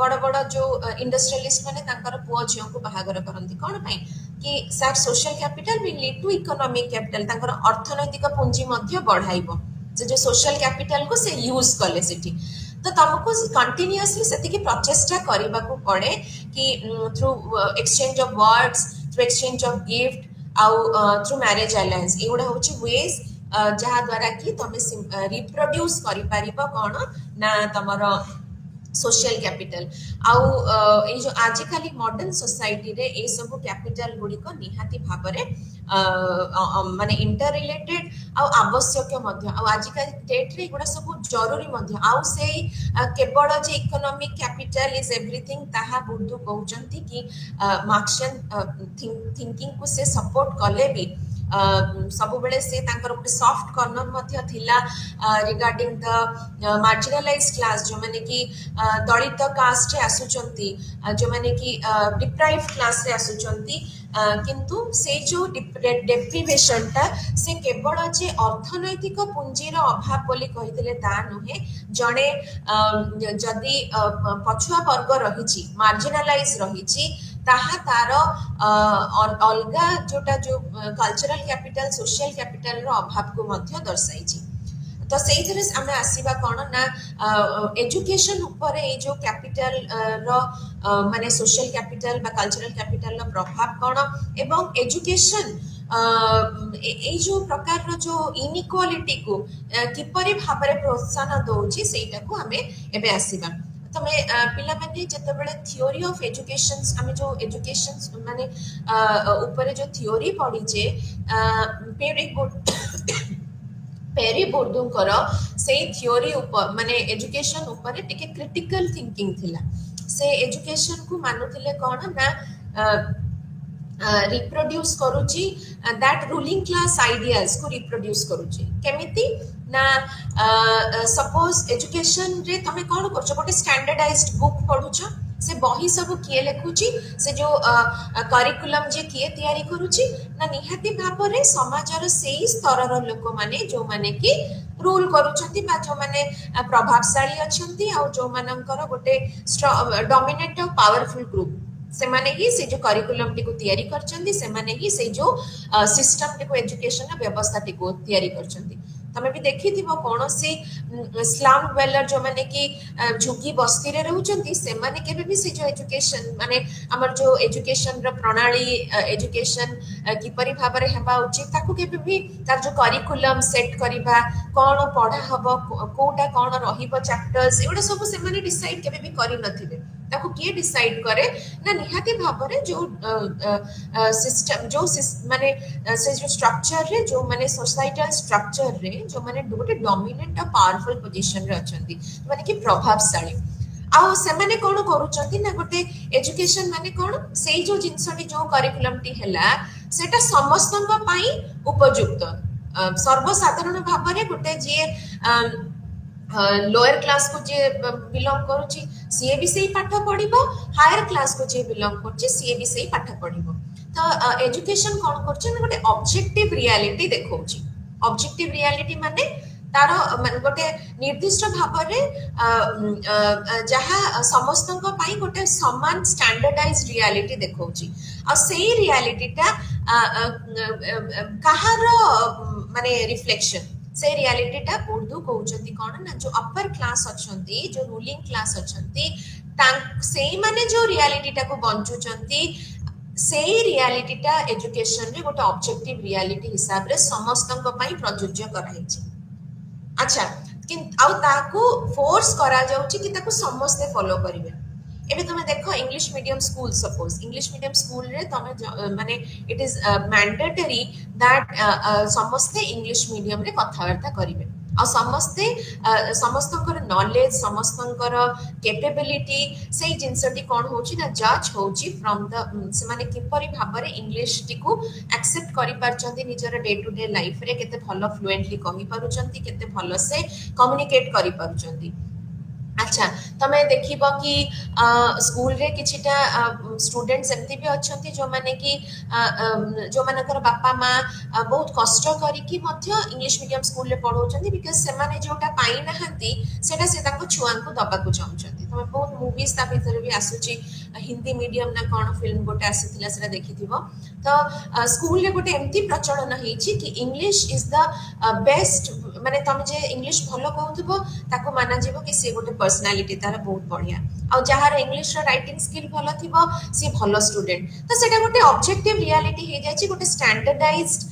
[SPEAKER 1] बड़ बड़ जो इंडस्ट्रियलिस्ट माने तांकर पुओ झियो को बाहागर करंती कोन पई कि सर social capital will lead to economic capital तांकर अर्थनैतिक पुंजी मध्य बढ़ाइबो जे जो सोशल कैपिटल को से यूज कले सेठी तो तुमको कंटिन्यूअसली सेति की प्रचेष्टा करबा को पड़े कि through exchange of words through exchange of gift आउ थ्रू मैरिज अलायंस एगुडा होची वेज जहा द्वारा कि तमे रिप्रोड्यूस करि पारिबो कोन ना तमरो सोशल कैपिटल आउ ए जो आजिकाली मॉडर्न सोसाइटी रे ए सब कैपिटल गुडी को निहाती भाबरे माने इंटर रिलेटेड आउ आवश्यक मध्य आउ आजिकाली डेट रे गुडा सब जरूरी मध्य आउ से केवल जे इकोनॉमिक कैपिटल इज एवरीथिंग ताहा बुद्धू कहउचंती कि मार्क्सियन थिंकिंग को से सपोर्ट कले भी सब बेले से तांकर गोटे सॉफ्ट कॉर्नर मध्य थिला रिगार्डिंग द मार्जिनलाइज्ड क्लास जो माने कि दलित कास्ट रे आसुचंती जो माने कि डिप्राइव्ड क्लास रे आसुचंती किंतु से जो डेप्रिवेशन ता से केवल जे अर्थनैतिक पुंजीर अभाव बोली कहितले ता नुहे जणे जदी पछुआ वर्ग रहिछि मार्जिनलाइज रहिछि ताहा तार अलगा जोटा जो कल्चरल कैपिटल सोशल कैपिटल रो अभाव को मध्य दर्शाइछि तो सेही थरे हमें आसीबा कोन ना एजुकेशन ऊपर ए जो कैपिटल रो माने सोशल कैपिटल बा कल्चरल कैपिटल रो प्रभाव कोन एवं एजुकेशन ए जो प्रकार रो जो इनइक्वालिटी को किपरि भाबरे प्रोत्साहन दोछि सेटा को हमें एबे आसीबा तमे पिला माने जते बेले थ्योरी ऑफ एजुकेशन हमें जो एजुकेशन माने ऊपर जो थ्योरी पढी जे पेरी बोर्डुंकर से थ्योरी ऊपर माने एजुकेशन ऊपर टिके क्रिटिकल थिंकिंग थिला से एजुकेशन को मानुथिले कोन ना रिप्रोड्यूस करूची दैट रूलिंग क्लास आइडियाज को रिप्रोड्यूस करूची केमिति ना सपोज एजुकेशन रे तमे कोन करछ गोटे स्टैंडर्डाइज्ड बुक पढुछ से बही सब किए लेखुची से जो करिकुलम जे किए तयारी करूची ना निहाती भाबरे समाजर सेही स्तरर लोक माने जो माने कि रूल करूछंती बा जो माने प्रभावशाली अछंती आ जो मानकर गोटे डोमिनेट पावरफुल ग्रुप से माने ही से जो करिकुलम टी को तयारी करछंती से माने ही से जो सिस्टम टी को एजुकेशन व्यवस्था टी को तयारी करछंती तमे भी देखि थिबो कोनोसी स्लम ड्वेलर जो माने कि झुगी बस्ती रे रहउचंती से माने केबे भी से जो एजुकेशन माने हमर जो एजुकेशन रो प्रणाली एजुकेशन किपरि भाबरे हेबा उचित ताकू केबे भी तार जो करिकुलम सेट करिबा कोन पढा हबो कोटा कोन रहिबो चैप्टर्स एउडा सब से माने डिसाइड केबे भी करि नथिबे ताको किए डिसाइड करे ना निहाती भाबरे जो सिस्टम जो माने से जो स्ट्रक्चर रे जो माने सोसाइटल स्ट्रक्चर रे जो माने गोटे डोमिनेंट और पावरफुल पोजीशन रे अछंती माने कि प्रभावशाली आउ सेमाने कोन करूचंती ना गोटे एजुकेशन माने कोन सेई जो जिंसटी जो करिकुलम टी हैला सेटा समस्तंग पई उपयुक्त सर्वसाधारण भाबरे गोटे जे लोअर क्लास को जे बिलोंग करूची सीए भी सही पाठ पढ़िबो हायर क्लास को जे बिलोंग करूची सीए भी सही पाठ पढ़िबो तो एजुकेशन कोन करची ना गोटे ऑब्जेक्टिव रियलिटी देखौची ऑब्जेक्टिव रियलिटी माने तार गोटे निर्दिष्ट भाबरे जहा समस्तंक पई गोटे समान स्टैंडर्डाइज्ड रियलिटी देखौची आ सेही रियलिटीटा कहार माने रिफ्लेक्शन से रियलिटीटा उर्दू कहउचंती कोन ना जो अपर क्लास अछंती जो रूलिंग क्लास अछंती सेही माने जो रियलिटीटा को बंचुचंती सेही रियलिटीटा एजुकेशन रे गोटे ऑब्जेक्टिव रियलिटी हिसाब रे समस्तंक पई प्रयोज्य कराइछि अच्छा किन आउ ताको फोर्स करा जाउछि कि ताको समस्त फॉलो करिवे एबे तुम देखो English medium school suppose English medium school रे तुम माने इट इज मैंडेटरी दैट समस्ते इंग्लिश मीडियम रे कथावार्ता करिवे आ समस्ते समस्तकर नॉलेज समस्तकर कैपेबिलिटी सेही जिंसटी कोन होची ना जज होची फ्रॉम द से माने किपरि भाबरे इंग्लिश टी को एक्सेप्ट करि पारचंती निजर डे टू डे लाइफ रे केते भलो फ्लुएंटली कहि पारुचंती केते भलो से कम्युनिकेट करि पारुचंती अच्छा तमे देखिबो कि स्कूल रे किछिटा स्टूडेंट्स एमती भी अछंती जो माने कि जो मानकर बापा माँ बहुत कष्ट करी कि मध्य इंग्लिश मीडियम स्कूल रे पढौचंती बिकॉज़ से माने जोटा पाई नाहंती सेटा से ताको छुआन को दबा को चाहउचंती तमे बहुत मूवीज ता भीतर भी आसुची हिंदी मीडियम ना कोन फिल्म गोटे आसीथिला सेटा देखिथिबो तो स्कूल रे गोटे एमती प्रचलन हेछि कि इंग्लिश इज द बेस्ट माने तुम जे इंग्लिश भलो कहउथबो ताको माना जेबो कि से गोटे पर्सनालिटी तार बहुत बढ़िया आ जहार इंग्लिश रो राइटिंग स्किल भलो थिबो से भलो स्टूडेंट तो सेटा गोटे ऑब्जेक्टिव रियलिटी हे जायछि गोटे स्टैंडर्डाइज्ड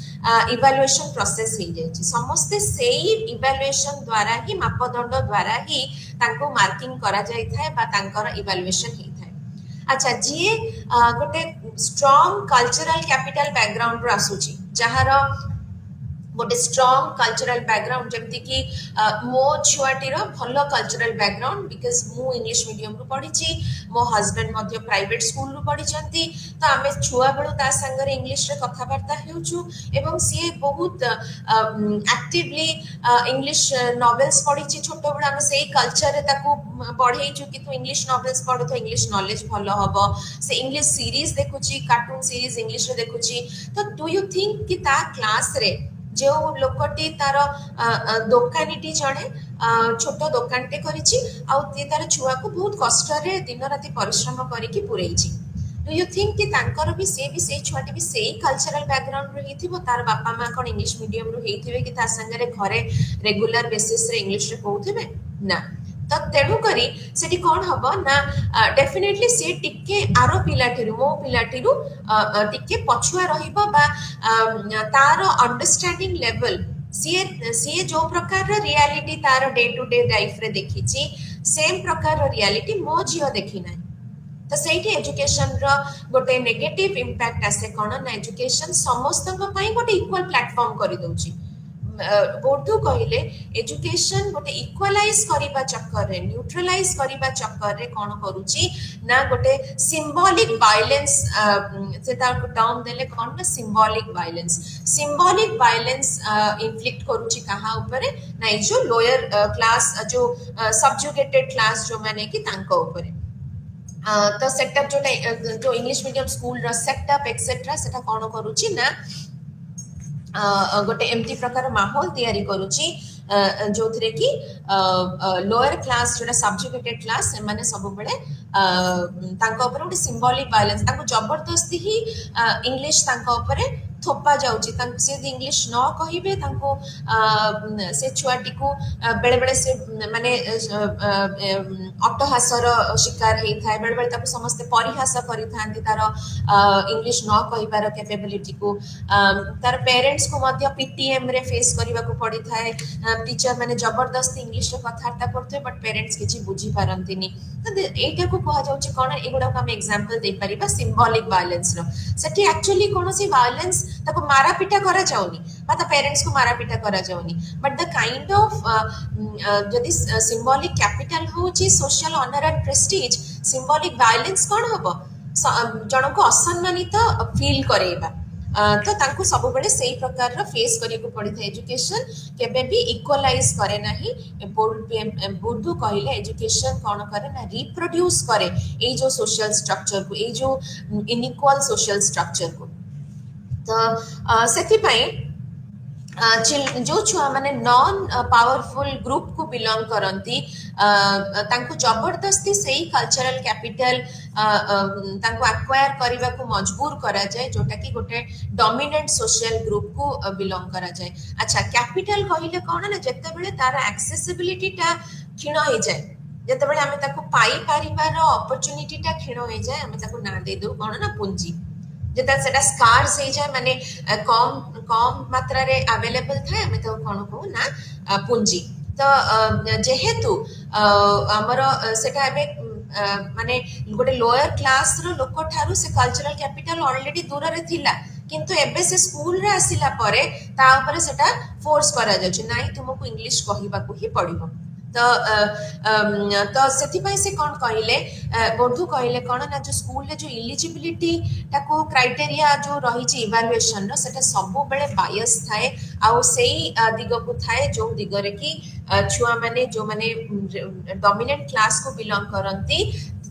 [SPEAKER 1] इवैल्यूएशन प्रोसेस हे जायछि समस्त सेही इवैल्यूएशन द्वारा ही मापदंड द्वारा ही ताको मार्किंग करा जाय थाए बा तांकर इवैल्यूएशन हे थाए अच्छा जी गोटे स्ट्रांग कल्चरल कैपिटल बैकग्राउंड रो आसुची जहार गोटे स्ट्रांग कल्चरल बैकग्राउंड जमती कि मो छुआटीर भलो कल्चरल बैकग्राउंड बिकॉज मु इंग्लिश मीडियम रु पढ़ी मो हस्बैंड मध्य प्राइवेट स्कूल रु पढ़ी तो आमे छुआ बेलू ता संगे इंग्लिश रे कथाबार्ता हेउछु एवं सी बहुत एक्टिवली इंग्लिश नॉवेल्स पढ़ी छोट बेलू आमे सेही कल्चर रे ताकू बढ़ेइछु कि तू इंग्लिश नॉवेल्स पढ़ तो इंग्लिश नॉलेज भलो हबो से इंग्लिश सीरीज देखुची कार्टून सीरीज इंग्लिश रे देखुची तो डू यू थिंक कि ता क्लास रे जो लोकटी तार दोकानीटी जणे छोट दोकानटे करिछि आ तार छुआ को बहुत कष्ट रे दिन राति परिश्रम करिकि पुरैछि डू यू थिंक कि तांकर भी से छुआटी भी सेही कल्चरल बैकग्राउंड रो हिथिबो तार बापा मां कोन इंग्लिश मीडियम रो हेथिबे कि ता संगे घरे रेगुलर बेसिस रे इंग्लिश रे कहउथिबे ना तो तेणु करी सेठी कोन हबो ना डेफिनेटली से टिके आरो पिलाटिरु मो पिलाटिरु टिके पछुआ रहिबो बा तार अंडरस्टैंडिंग लेवल सी जो प्रकार रियलिटी तार डे टू डे लाइफ रे देखिची सेम प्रकार रियलिटी मो जियो देखि नै तो सेठी एजुकेशन रो गोटे नेगेटिव इंपैक्ट आसे कोन ना एजुकेशन समस्तक पई गोटे इक्वल प्लेटफॉर्म करि दउची बोधु कहले एजुकेशन गोटे इक्वलाइज करिबा चक्कर रे न्यूट्रलाइज करिबा चक्कर रे कोन करूची ना गोटे सिंबॉलिक वायलेंस से तार टर्म देले कोन ना सिंबॉलिक वायलेंस इन्फ्लिक्ट करूची कहा ऊपर ना जो लोअर क्लास जो सबजुगेटेड क्लास जो माने कि तांको ऊपर तो सेटअप जो इंग्लिश मीडियम स्कूल रो सेटअप एक्सेट्रा सेटा कोन करूची ना गोटे एमती प्रकार माहौल तैयारी करूची जो थरे कि लोअर क्लास जोटा सबजुगेटेड क्लास से माने सब बेले तांको ऊपर गोटे सिंबॉलिक वायलेंस तांको जबरदस्ती ही इंग्लिश तांको ऊपर थोपा जाउची से इंग्लिश न कहिबे से छुआटी को बेले बेले से माने अट्टहासर शिकार होता है बेले बेले समस्ते परिहास करि तार इंग्लिश न कहिबार कैपेबिलिटी को तार पेरेंट्स को मध्य पीटीएम रे फेस करने को पड़ी थाए टीचर माने जबरदस्ती इंग्लिश रे कथार्ता करते बट पेरेंट्स किछि बुझी पारंतिनी तो एटा को कहा जाउची कोन एगुडा को हम एग्जांपल दे परिबा सिंबॉलिक वायलेंस रो सेठी एक्चुअली कोनोसी वायलेंस ताको मारा पिटा करा जाउनी बट पेरेंट्स को मारा पिटा करा जाउनी बट द काइंड ऑफ जदि सिंबॉलिक कैपिटल होची social honour and prestige symbolic violence कोन हबो जन को असम्मानित फील करेबा तो तांको सब बड़े सही प्रकार रो फेस करिया को पड़ी था एजुकेशन केबे भी इक्वलाइज करे नाही बुद्धू कहले एजुकेशन कोन करे ना रिप्रोड्यूस करे ए जो सोशल स्ट्रक्चर को ए जो इनइक्वल सोशल स्ट्रक्चर को तो सेति पई जो छुआ माने नॉन पावरफुल ग्रुप को बिलोंग करती तांको जबरदस्ती सही कल्चरल कैपिटल तांको एक्वायर करने को मजबूर करा जाए जोटा कि गोटे डोमिनेंट सोशल ग्रुप को बिलोंग करा जाए अच्छा कैपिटल कहले कौन ना जिते बड़े तार एक्सेसिबिलिटी टा क्षीण हो जाए जिते बड़े आमे ताको पाई पारिबार अपॉर्चुनिटी टा क्षीण हो जाए आमे ताको ना दे दो कौन ना पूंजी जेता सेटा स्कार्स हो जाए माने कम कम मात्रा रे अवेलेबल थाए आमे तो कोन को ना पूंजी तो जेहेतु हमर सेटा एबे माने गोटे लोअर क्लास रो लोक ठारू से कल्चरल कैपिटल ऑलरेडी दूर रे थिला किंतु एबे से स्कूल रे आसिला परे ता ऊपर सेटा फोर्स करा जाय नाही तुमको इंग्लिश कहिबा को ही पड़िबो तो से से कौन कहले बंधु कहले कौन ना जो स्कूल जो इलिजिबिलिटी टाको क्राइटेरिया जो रही इवालुएशन रो सेटा सब बेले बायस थाए आउ सेही दिग को थाए जो दिगरे की छुआ माने जो माने डोमिनेंट क्लास को बिलोंग करंती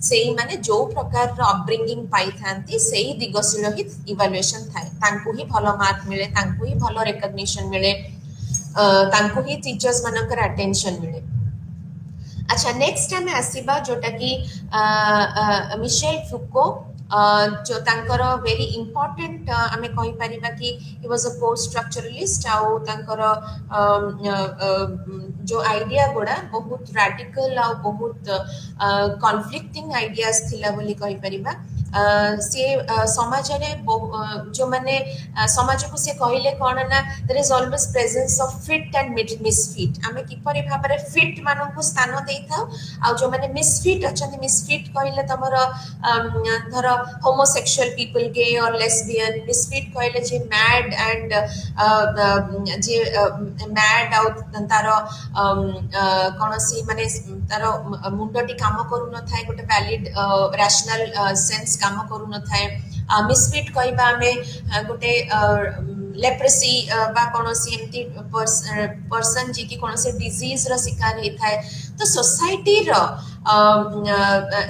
[SPEAKER 1] सेही माने जो प्रकार अपब्रिंगिंग पाई थांती सेही दिगसिर ही इवालुएशन थाए तांको ही भलो मार्क मिले तांको ही भलो रिकॉग्निशन मिले तांको ही टीचर्स मानकर अटेंशन मिले अच्छा नेक्स्ट टाइम आसीबा जोटा कि मिशेल फुको जो तांकर वेरी इंपोर्टेंट आमे कहि परिबा कि he was a post structuralist आउ तांकर जो आइडिया गोड़ा बहुत रैडिकल आ बहुत कॉन्फ्लिक्टिंग आइडियाज थिला बोली कहि परिबा से समाज रे जो माने समाज को से कहले कोन ना there is always presence of fit and misfit आमे किपरि भाबरे फिट मानन को स्थान देइथाउ आ जो माने मिसफिट अछन मिसफिट कहले तमर धर होमोसेक्सुअल पीपल गे और लेस्बियन मिसफिट कहले जे मैड एंड जे मैड आउट तार कोनसी माने तार मुंडटी काम करू न थाए गोटे वैलिड रैशनल सेंस काम करू न थाए मिसफिट कहबा हमें गोटे लेप्रेसी बा कोनोसी एमती पर्सन जी की कोनोसी डिजीज रो शिकार हे थाए तो सोसाइटी रो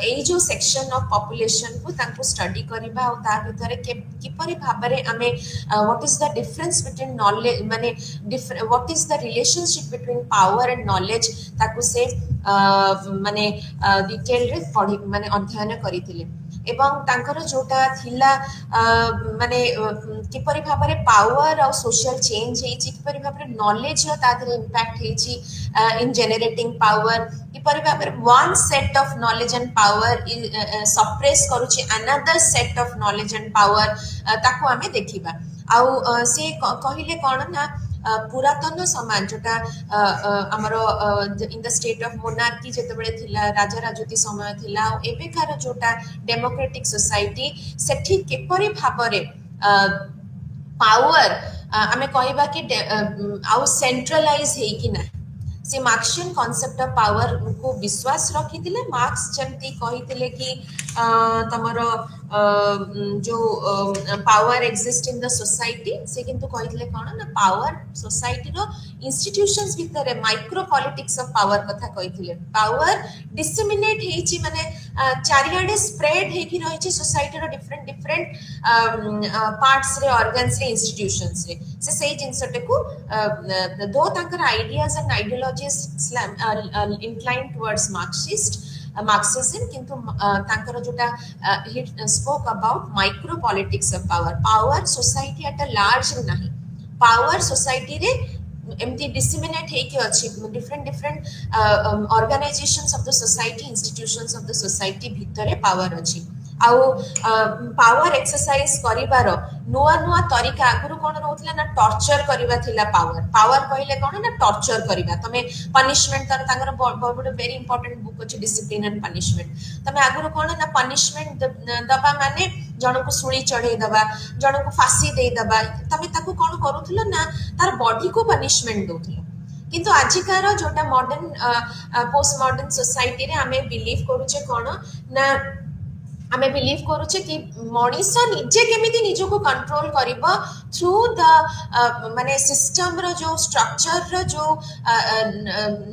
[SPEAKER 1] ए जो सेक्शन ऑफ पॉपुलेशन को तांको स्टडी करबा और ता भितरे किपरि भाबरे हमें what is the difference between knowledge माने what is the relationship between power and knowledge ताको से माने डिटेल रे पढी माने अध्ययन करिथिले एवं तांकर जोटा थिला माने किपरि भाबरे पावर और सोशल चेंज हेची किपरि भाबरे नॉलेज रो तादर इंपैक्ट हेची इन जनरेटिंग पावर किपरि भाबरे one set of knowledge and power suppress करूची another set of knowledge and power ताको हमें देखिबा आउ से कहिले कोन ना पुरातन समाज जोटा हमरो in the state of monarchy जेते बळे थिला राजा राजती समय थिला एबे कार जोटा डेमोक्रेटिक सोसाइटी सेठी केपरि भाबरे पावर आमे कहबा कि आउ सेंट्रलाइज हे कि ना से मार्क्सियन कॉन्सेप्ट ऑफ पावर को विश्वास रखी थिले मार्क्स जमती कही थिले कि तमरो जो power exist in the society से किंतु कही थिले कोन ना पावर सोसाइटी रो इंस्टीट्यूशंस भीतर माइक्रो पॉलिटिक्स ऑफ पावर कथा कही थिले पावर डिसेमिनेट हेची माने चारियाडे स्प्रेड हे कि रहिची सोसाइटी रो डिफरेंट डिफरेंट पार्ट्स रे ऑर्गन्स रे इंस्टीट्यूशंस रे से सही जिनसटे को दो तांकर ideas and ideologies inclined towards Marxist Marxism किंतु तांकर जोटा he spoke about micro politics of power society at a large नहीं पावर सोसाइटी रे एमती डिसिमिनेट हेकी अछि different different organisations of the society institutions of the society भितरे power अछि आउ पावर एक्सरसाइज करिवार नुआ नुआ तरीका आगुरु कोन रहउतला ना टॉर्चर करिवा थिला पावर पावर कहिले कोन ना टॉर्चर करिवा तमे पनिशमेंट तर तांगर बहुत वेरी इंपोर्टेंट बुक अछि डिसिप्लिन एंड पनिशमेंट तमे आगुरु कोन ना पनिशमेंट दबा माने जणको सुळी चढे दबा जणको फांसी दे दबा तमे ताकू कोन करूथलो ना तार बॉडी को पनिशमेंट दोथलो किंतु आजिकार जोटा मॉडर्न पोस्ट मॉडर्न सोसाइटी रे हमें बिलीव करूचे कोन ना आमे बिलीव करूचे कि मनीष निजे केमिति निजको कंट्रोल करिबो थ्रू द माने सिस्टम रो जो स्ट्रक्चर रो जो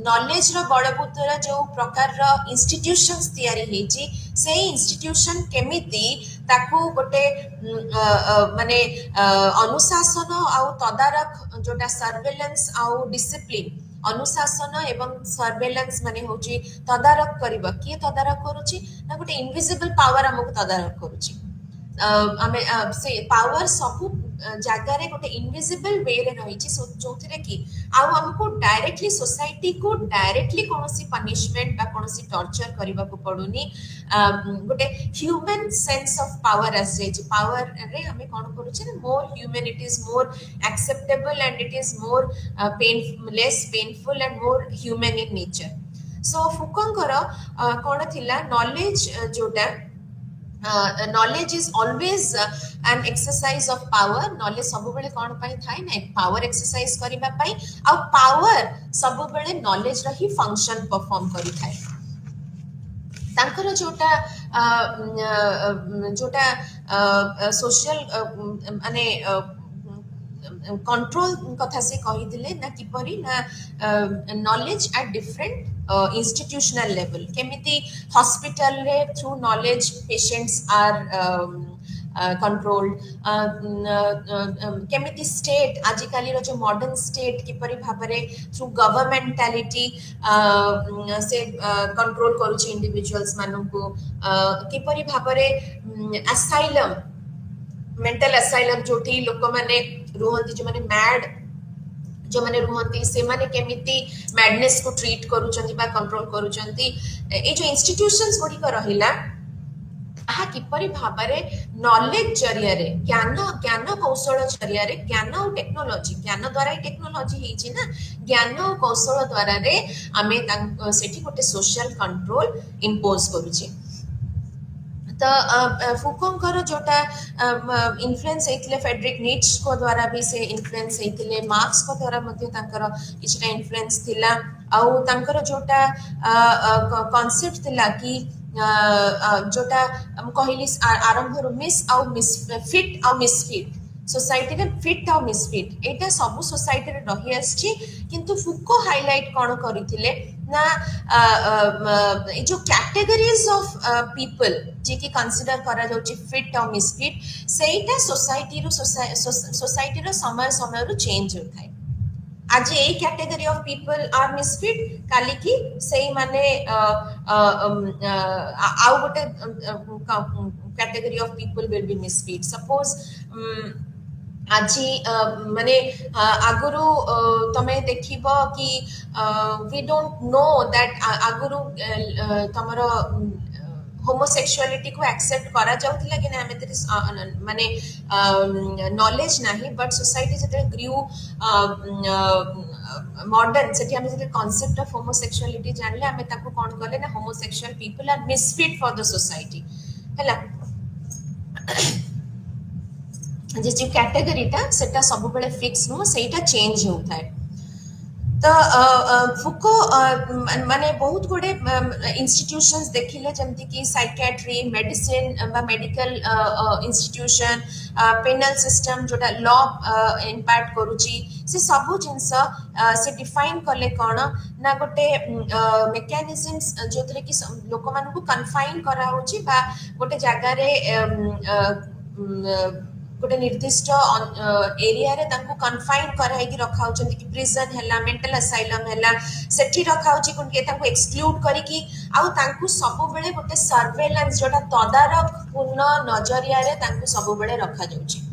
[SPEAKER 1] नॉलेज रो बड़बुतर जो प्रकार रो इंस्टीट्यूशंस तयारी हेची से इंस्टीट्यूशन केमिति ताकू गोटे माने अनुशासन आउ तदारख जोटा सर्वेलेंस आउ डिसिप्लिन अनुशासन एवं सर्वेलेंस माने होची तदारख करिबा किए तदारख करूची ना गोटे इनविजिबल पावर हमको तदारख करूची आमे से पावर सबु जागा रे गोटे इनविजिबल वे रे रहिची जोथिरे कि आउ हमको डायरेक्टली सोसाइटी को डायरेक्टली कोनोसी पनिशमेंट बा कोनोसी टॉर्चर करिबा को पडुनी गोटे human sense of power as जे पावर रे हमें कोन करूचे ना more human it is more acceptable and it is more less painful and more human in nature so फुकोंकर कोन थिला नॉलेज जोटा knowledge is always an exercise of power knowledge सब बेले कोन पाई थाई ना पावर एक्सरसाइज करिबा पाई आ पावर सब बेले नॉलेज रा ही फंक्शन परफॉर्म करि थाई तांकर जोटा जोटा सोशल माने कंट्रोल कथा से कहि दिले ना किपरि ना knowledge at different institutional level केमिति हॉस्पिटल रे through knowledge patients are controlled केमिति स्टेट आजिकाली रो जो मॉडर्न स्टेट किपरि भाबरे थ्रू गवर्नमेंटालिटी से कंट्रोल करूची इंडिविजुअल्स माननको किपरि भाबरे असाइलम मेंटल असाइलम जोठी लोक माने रुहंती जो माने मैड जो माने रुहंती से माने केमिति मैडनेस को ट्रीट करूचंती बा कंट्रोल करूचंती ए जो इंस्टीट्यूशंस गुडी को रहिला आहा किपरि भाबरे नॉलेज जरिया रे ज्ञान कौशल जरिया रे ज्ञान और टेक्नोलॉजी ज्ञान द्वारा ही टेक्नोलॉजी हिची ना ज्ञान और कौशल द्वारा रे आमे सेठी गोटे सोशल कंट्रोल इंपोज करूची तो फुकोंकर जोटा इन्फ्लुएंस हेतिले फेडरिक नीट्स को द्वारा भी से इन्फ्लुएंस हेतिले मार्क्स को द्वारा मध्ये तांकर किछटा इन्फ्लुएंस थिला आउ तांकर जोटा कांसेप्ट थिला कि जोटा हम कहली आरंभ रो मिस आउ मिस फिट आउ मिसफिट सोसाइटी रे फिट आउ मिसफिट एटा सब सोसाइटी रे रही आछि किंतु फुको हाइलाइट कोन करिथिले ना ए जो कैटेगरीज ऑफ पीपल जे कि कंसीडर करा जाउची फिट और मिसफिट सेटा सोसाइटी रो समय समय रो चेंज होथाय आज a category of people are misfit काली की सेही माने आउ गोटे category of people will be misfit suppose আজি মানে আগুরু তুমি দেখিব কি we don't know that আগুরু তোমার homosexuality को एक्सेप्ट करा जाउतिला कि ना हमें माने नॉलेज नाही बट सोसाइटी जते ग्रू मॉडर्न सेठी हमें जते कांसेप्ट ऑफ homosexuality जानले हमें ताको कोन करले ना homosexual people are misfit for the society हैला जे कैटेगरी टा सेटा सब बेले फिक्स नो सेटा चेंज होता है तो फुको माने बहुत गुडे इंस्टीट्यूशंस देखिले जमती कि साइकियाट्री मेडिसिन बा मेडिकल इंस्टीट्यूशन पेनल सिस्टम जोटा लॉ इंपैक्ट करूची से सब जिंस से डिफाइन करले कोन ना गोटे मेकानिजम्स जोतरे कि लोक मानकु कन्फाइन करा होची बा गोटे जगह रे गोटे निर्दिष्ट एरिया रे तांको कन्फाइन कराइकी रखा होचंती कि प्रिजन हैला मेंटल असाइलम हैला सेठी रखा होची कोन के तांको एक्सक्लूड करिकी आउ तांको सब बेले गोटे सर्वेलेंस जोटा तदारक पूर्ण नजरिया रे तांको सब बेले रखा जाउची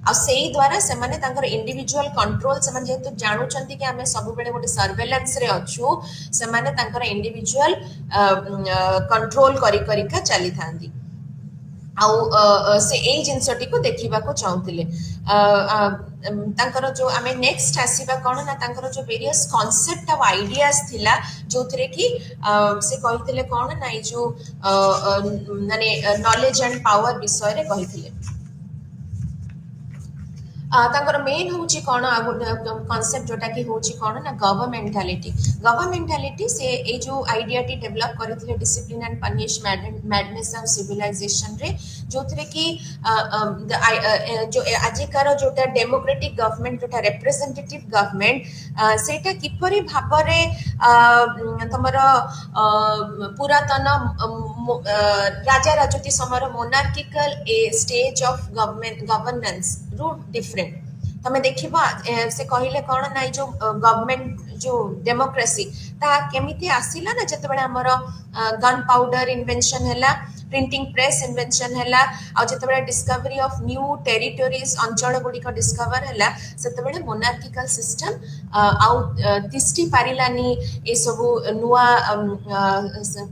[SPEAKER 1] आ सेई द्वारा से माने तांकर इंडिविजुअल कंट्रोल से माने जेतु जानुचंती कि हमें सब बेले गोटे सर्वेलेंस रे अछु से माने तांकर इंडिविजुअल कंट्रोल करी करी का चली थांदी आउ से एई जिंसटी को देखिबा को चाहुतिले तांकर जो आमे नेक्स्ट आसीबा कोन ना तांकर जो वेरियस कांसेप्ट ऑफ आइडियाज थिला जोथरे कि से कहिथिले कोन ना ई जो माने नॉलेज एंड पावर विषय रे कहिथिले तांकर मेन होची कोन कांसेप्ट जोटा कि होची कोन ना गवर्नमेंटालिटी से ए जो आइडिया टी डेवलप करथिले discipline and punish madness of civilization रे जोथरे कि जो आजिकार जोटा डेमोक्रेटिक गवर्नमेंट जोटा रिप्रेजेंटेटिव गवर्नमेंट सेटा किपरि भाबरे तमर पुरातन राजा राजती समर मोनार्किकल ए स्टेज ऑफ गवर्नेंस रू डिफरेंट तमे देखिबा से कहिले कोन ना जो गवर्नमेंट जो डेमोक्रेसी ता केमिति आसिला ना जते बेले हमर गन पाउडर इन्वेंशन हैला प्रिंटिंग प्रेस इन्वेंशन हैला आ जते बेले डिस्कवरी ऑफ न्यू टेरिटोरीज अंचल गुडी को डिस्कवर हैला सेते बेले मोनार्किकल सिस्टम आउ तिष्टि पारिलानी ए सब नुआ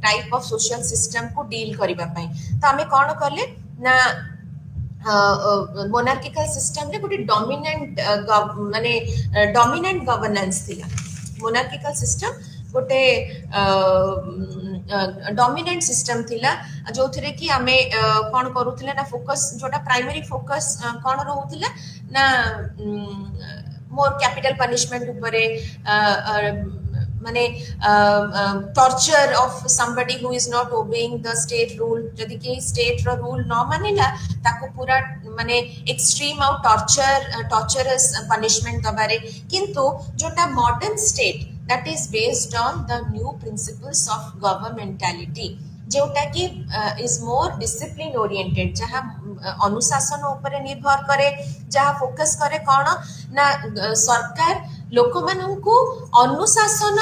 [SPEAKER 1] टाइप ऑफ सोशल सिस्टम को डील करिबा पई तो हमें कोन करले ना मोनार्किकल सिस्टम रे गोटे डोमिनेंट माने डोमिनेंट गवर्नेंस थिला मोनार्किकल सिस्टम गोटे डोमिनेंट सिस्टम थिला जो थरे कि हमें कोन करूथिले ना फोकस जोटा प्राइमरी फोकस कोन रहउथिला ना मोर कैपिटल पनिशमेंट ऊपरे माने torture of somebody who is not obeying the state rule जदि के स्टेट रो रूल न मानिला ताको पूरा माने एक्सट्रीम आउ टॉर्चरस पनिशमेंट दबारे किंतु जोटा modern state that is based on the new principles of governmentality जोटा कि इज मोर डिसिप्लिन ओरिएंटेड जहाँ अनुशासन ऊपर निर्भर करे जहाँ फोकस करे कौन ना सरकार लोक मानू अनुशासन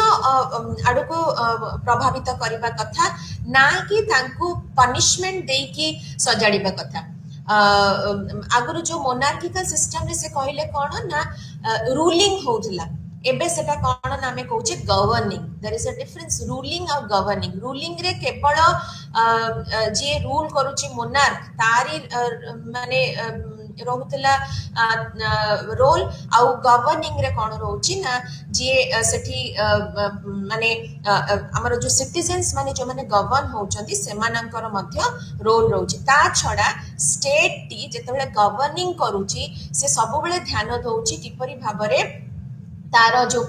[SPEAKER 1] आड़ को प्रभावित करने कथा ना कि पनिशमेंट देकी सजाड़ा कथा आगु जो मोनार्किकल सिस्टम रे से कहले कौन ना रूलिंग होउथला एबे सेटा कौन ना हमें कहूचे governing there is a difference ruling और गवर्निंग रूलिंग रे केवल जे रूल करूची मोनार्क तारी माने रहुतला रोल आउ गवर्निंग रे कोन रहउची ना जे सेठी माने हमर जो सिटीजन्स माने जो माने गवर्न होउचंती सेमानंकर मध्य रोल रहउची ता छडा स्टेट टी जेतेबेले गवर्निंग करूची से सब बेले ध्यान दउची किपरि भाबरे तार जो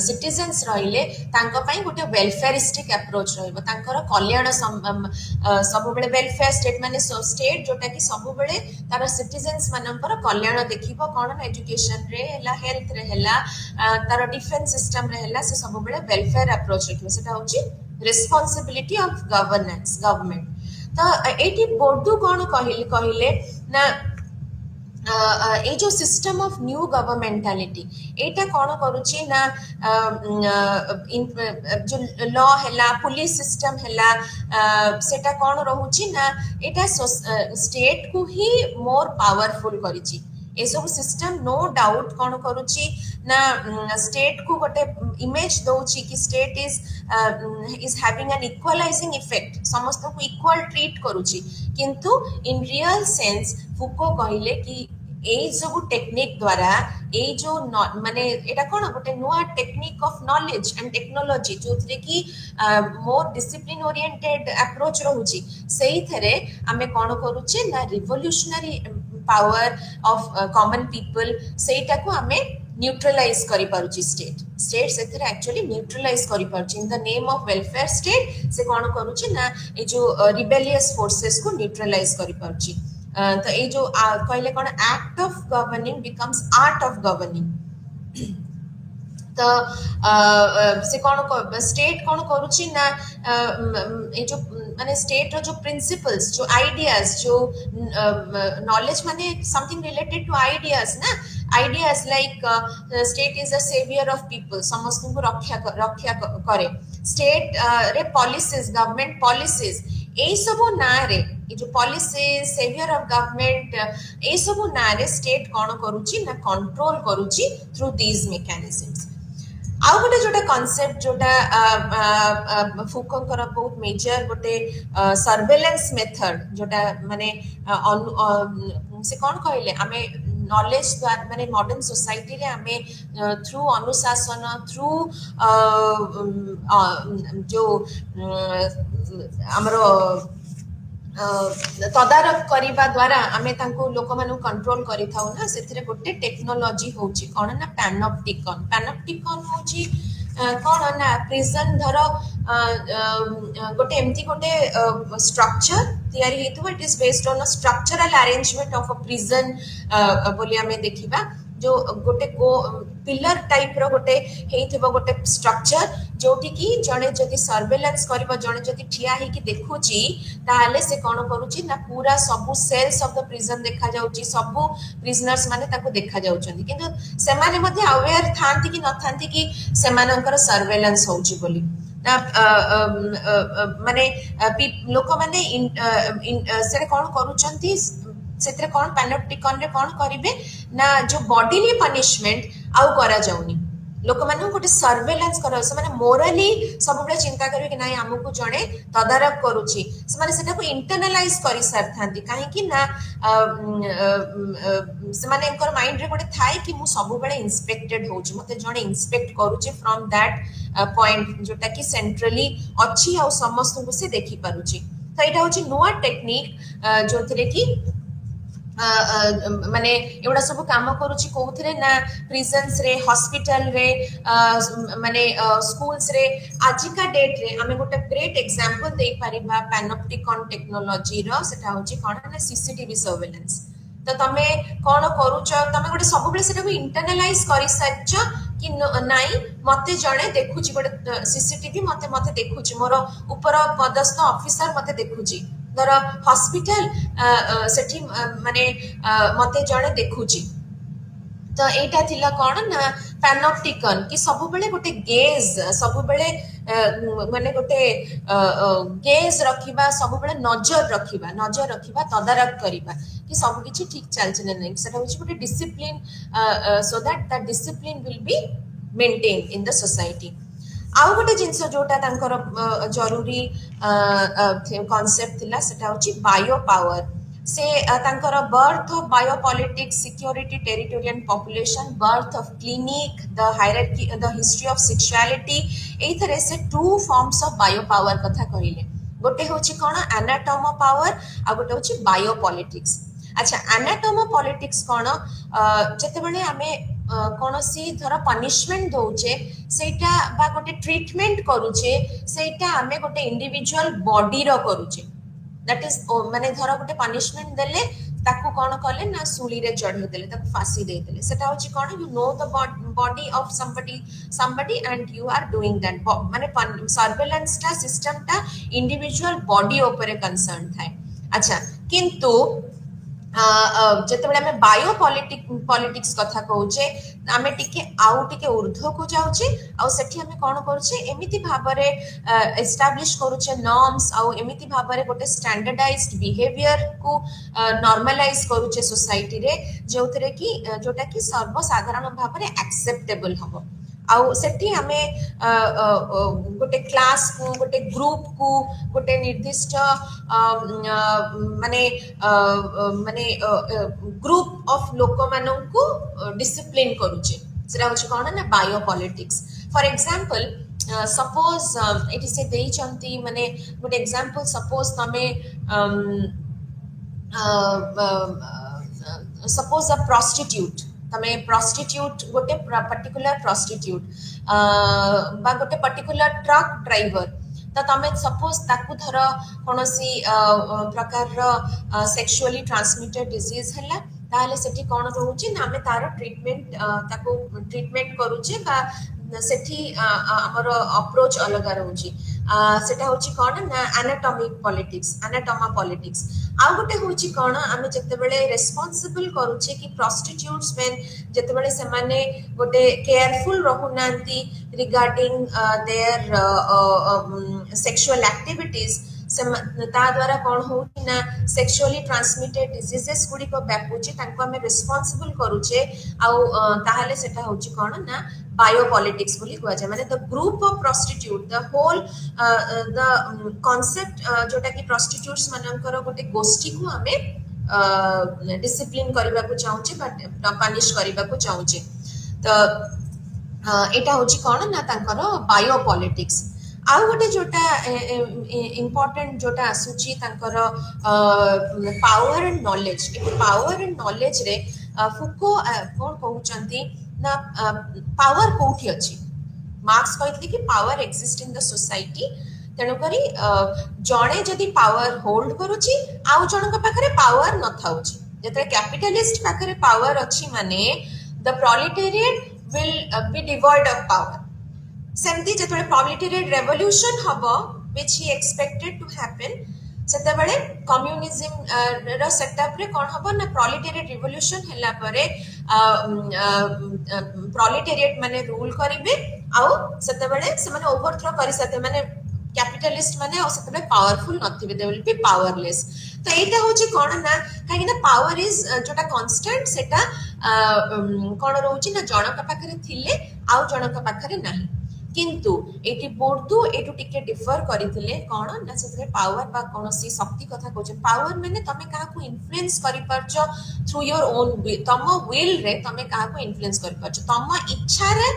[SPEAKER 1] सिटीजन्स रहिले तांको पई गोटे वेलफेयरिस्टिक अप्रोच रहइबो तांकर कल्याण सब बेले वेलफेयर स्टेट माने स्टेट जोटा कि सब बेले तार सिटीजन्स मानकर कल्याण देखिबो कोन एजुकेशन रे हला हेल्थ रे हला तार डिफेंस सिस्टम रे हला से सब बेले वेलफेयर अप्रोच रखिबो सेटा होची रिस्पांसिबिलिटी ऑफ गवर्नेंस गवर्नमेंट तो एटी बोर्डू कोन कहिले ना ए जो सिस्टम ऑफ न्यू गवर्नमेंटालिटी एटा कोन करूची ना जो लॉ हैला पुलिस सिस्टम हैला सेटा कोन रहूची ना एटा स्टेट को ही मोर पावरफुल करिची ए सब सिस्टम नो डाउट कोन करूची ना स्टेट को गोटे इमेज दउची कि state is having an equalising effect समस्त को इक्वल ट्रीट करूची किंतु इन रियल सेंस फुको कहले कि ए सब टेक्निक द्वारा ए जो माने एटा कोन गोटे नुआ technique of knowledge and technology जोथरे कि मोर डिसिप्लिन ओरिएंटेड अप्रोच रहउची सेही थरे हमें कोन करूचे ना revolutionary power of common people सेटा को हमें न्यूट्रलाइज करि पारुची स्टेट से थरे एक्चुअली न्यूट्रलाइज करि पारुची in the name of welfare state से कोन करूची ना ए जो रिबेलियस फोर्सेस को न्यूट्रलाइज करि पारुची तो ये जो कहले कौन act of governing becomes art of governing तो से कौन स्टेट कौन करुची ना ये जो माने स्टेट रो जो प्रिंसिपल्स जो आइडियाज जो नॉलेज माने समथिंग रिलेटेड टू आइडियाज ना ideas like state is a saviour of people समस्त को रक्षा करे स्टेट रे पॉलिसीज गवर्नमेंट पॉलिसीज এই সবু নারে এই যে পলিসি সেভিयर অফ গভর্নমেন্ট এই সবু নারে স্টেট কোন করুচি না কন্ট্রোল করুচি থ্রু দিস মেকানিজমস आउ गोटे जोटा कॉन्सेप्ट जोटा फुकोंकर बहुत मेजर गोटे सर्वेलेंस मेथड जोटा माने से कौन कहले आमे नॉलेज माने मॉडर्न सोसाइटी रे आमे थ्रू अनुशासन थ्रू जो हमरो तदारक करिबा द्वारा आमे तांको लोक मानु कंट्रोल करि थाउ ना सेथिरे गोटे टेक्नोलॉजी होची कोन ना पैनोप्टिकॉन होची कोन ना प्रिजन धर गोटे एमती गोटे स्ट्रक्चर तयारी हेतु it is based on a structural arrangement of a prison बोली आमे देखिबा जो गोटे पिलर टाइप रो गोटे हेइथिबो गोटे स्ट्रक्चर जोटी की जणे जदि सर्वेलेंस करबो जणे जदि ठिया हे की देखुची ताले से कोन करूची ना पूरा सब सेल्स ऑफ द प्रिजन देखा जाउची सब प्रिजनर्स माने ताको देखा जाउचंदी किंतु से माने मध्ये अवेयर थांती की न थांती की से मानकर सर्वेलेंस होची बोली ना माने लोक माने से कोन करूचंती सेत्रे कोन पैनोप्टिकॉन रे कोन करिवे ना जो बॉडीली पनिशमेंट आउ करा जाउनी लोक मानु गोटे सर्वेलेंस कर से माने मोरली सब बळे चिंता करिवे कि नाही हमकु जणे तदारक करूची से माने सेटा को इंटरनलाइज करि सरथांती काहे कि ना से माने एकर माइंड रे गोटे थाई कि मु सब बळे इंस्पेक्टेड होची मते जणे इंस्पेक्ट करूची फ्रॉम दैट पॉइंट जोटा कि सेंट्रली अछि आ समस्त को से देखि पारुची तो एटा होची नुवा टेक्निक जोथिरे कि माने एवडा सब काम करूची कोथरे ना प्रिजन्स रे हॉस्पिटल रे माने स्कूल्स रे आजिका डेट रे हमें गोटे ग्रेट एग्जांपल दे परिबा पैनोप्टिकॉन टेक्नोलॉजी रो सेटा होची कोन ना सीसीटीवी सर्वेलेंस तो तमे कोन करूछ तमे गोटे सब बेले सेटा को इंटरनलाइज करि सच्च कि नाही मते जणे देखुची गोटे सीसीटीवी मते देखुची मोर ऊपर पदस्थ ऑफिसर मते देखुची धर हॉस्पिटल सेठी माने मते जणे देखुची तो एटा थिला कोन ना पैनोप्टिकॉन कि सब बेले गोटे गेज सब बेले माने गोटे गेज रखिबा सब बेले नजर रखिबा तदारक करिबा कि सब किछि ठीक चल छै नै सेटा होछि गोटे discipline so that that discipline will be maintain in the society आउ गोटे जिनस जोटा तांकर जरूरी कांसेप्ट थिला सेटा होछि बायो पावर से तांकर birth of biopolitics security territorial population birth of clinic the hierarchy the history of sexuality एई तरह से two forms of bio power कथा कहिले गोटे होछि कोन एनाटॉम पावर आ गोटे होछि बायोपॉलिटिक्स अच्छा एनाटॉम पॉलिटिक्स कोन जते बळे हमें कोनोसी थोड़ा पनिशमेंट दउचे सेटा बा गोटे ट्रीटमेंट करूचे सेटा हमें गोटे इंडिविजुअल बॉडी रो करूचे दैट इज माने धर गोटे पनिशमेंट देले ताकू कोन करले ना सुली रे चढ़े देले ताकू फांसी दे देले सेटा होची कोन you know the body of somebody and you are doing that माने सर्वेलेंस टा सिस्टम टा इंडिविजुअल बॉडी ऊपर कंसर्न थाए अच्छा किंतु जेतेबेले हमें बायोपॉलिटिक्स कथा कहूचे आमे टिके आउ टिके ऊर्ध्व को जाउचे आ सेठी हमें कोन करूचे एमिति भाबरे एस्टैब्लिश करूचे नॉर्म्स आ एमिति भाबरे गोटे स्टैंडर्डाइज्ड बिहेवियर को नॉर्मलाइज करूचे सोसाइटी रे जोथरे कि जोटा कि सर्वसाधारण भाबरे एक्सेप्टेबल हबो आउ सेठी हमें गोटे क्लास को गोटे ग्रुप को गोटे निर्दिष्ट माने माने ग्रुप ऑफ लोक मानन को डिसिप्लिन करूचे सेटा होछ कोन ना biopolitics for example suppose it is से देई चंती माने गोटे एग्जांपल सपोज तमे सपोज अ प्रोस्टिट्यूट तमे प्रोस्टिट्यूट गोटे पर्टिकुलर प्रोस्टिट्यूट बा गोटे पर्टिकुलर ट्रक ड्राइवर तो तमे सपोज ताकू धर कोनोसी प्रकार सेक्सुअली ट्रांसमिटेड डिजीज हला ताले सेठी कोन रहउची ना हमें तार ट्रीटमेंट ताकू ट्रीटमेंट करूचे बा सेठी हमर अप्रोच अलग रहउची सेटा होची कोन ना एनाटॉमिक पॉलिटिक्स एनाटॉमा पॉलिटिक्स आ गोटे होची कोन आमे जते बेले रेस्पोंसिबल करूचे कि प्रोस्टिट्यूट्स व्हेन जते बेले से माने गोटे केयरफुल रहुनांती रिगार्डिंग देयर सेक्सुअल एक्टिविटीज ता द्वारा कौन हो ना सेक्सुअली ट्रांसमिटेड डिजीजेस गुडी को व्यापूची तांको हमें रिस्पांसिबल करूचे आउ ताहाले सेटा होची कोन ना बायोपॉलिटिक्स बोली कुआ जाय माने the group of prostitute the whole the concept जोटा कि प्रोस्टिट्यूट्स मानकर गोटे गोष्ठी को हमें डिसिप्लिन करबा को चाहूचे बट पनिश करबा को चाहूचे तो एटा होची कोन ना तांकर बायोपॉलिटिक्स आउ गोटे जोटा इम्पोर्टेंट जोटा आसुची तांकर power and knowledge power and knowledge रे फुको कोन कहउचंती ना पावर कोठी अछि मार्क्स कहते कि power exist in the society तेणु करी जणे जदि पावर होल्ड करूची आउ जनक पाखरे पावर न थाउची जते कैपिटलिस्ट पाखरे पावर अछि माने the proletariat will be devoid of power सेमती जते प्रोलेटेरिएट रेवोल्यूशन हबो which he expected to happen सेते बेले कम्युनिज्म रो सेटअप रे कोन हबो ना प्रोलेटेरिएट रिवोल्यूशन हैला परे प्रोलेटेरिएट माने रूल करिवे आउ सेते बेले से माने ओवरथ्रो करि सते माने कैपिटलिस्ट माने और सेते बेले पावरफुल नथिबे दे विल बी पावरलेस तो एटा होची कोन ना काहे ना पावर इज जोटा कांस्टेंट सेटा कोन रहउची ना जनक पाखरे थिले आउ जनक पाखरे नाही किंतु एटी बोर्डू एटू टिके डिफर करिथिले कोन ना सेते पावर बा कोनोसी शक्ति कथा कहछ पावर माने तमे काहा को इन्फ्लुएंस करि परछ थ्रू योर ओन तम विल रे तमे काहा को इन्फ्लुएंस करि परछ तम इच्छा रे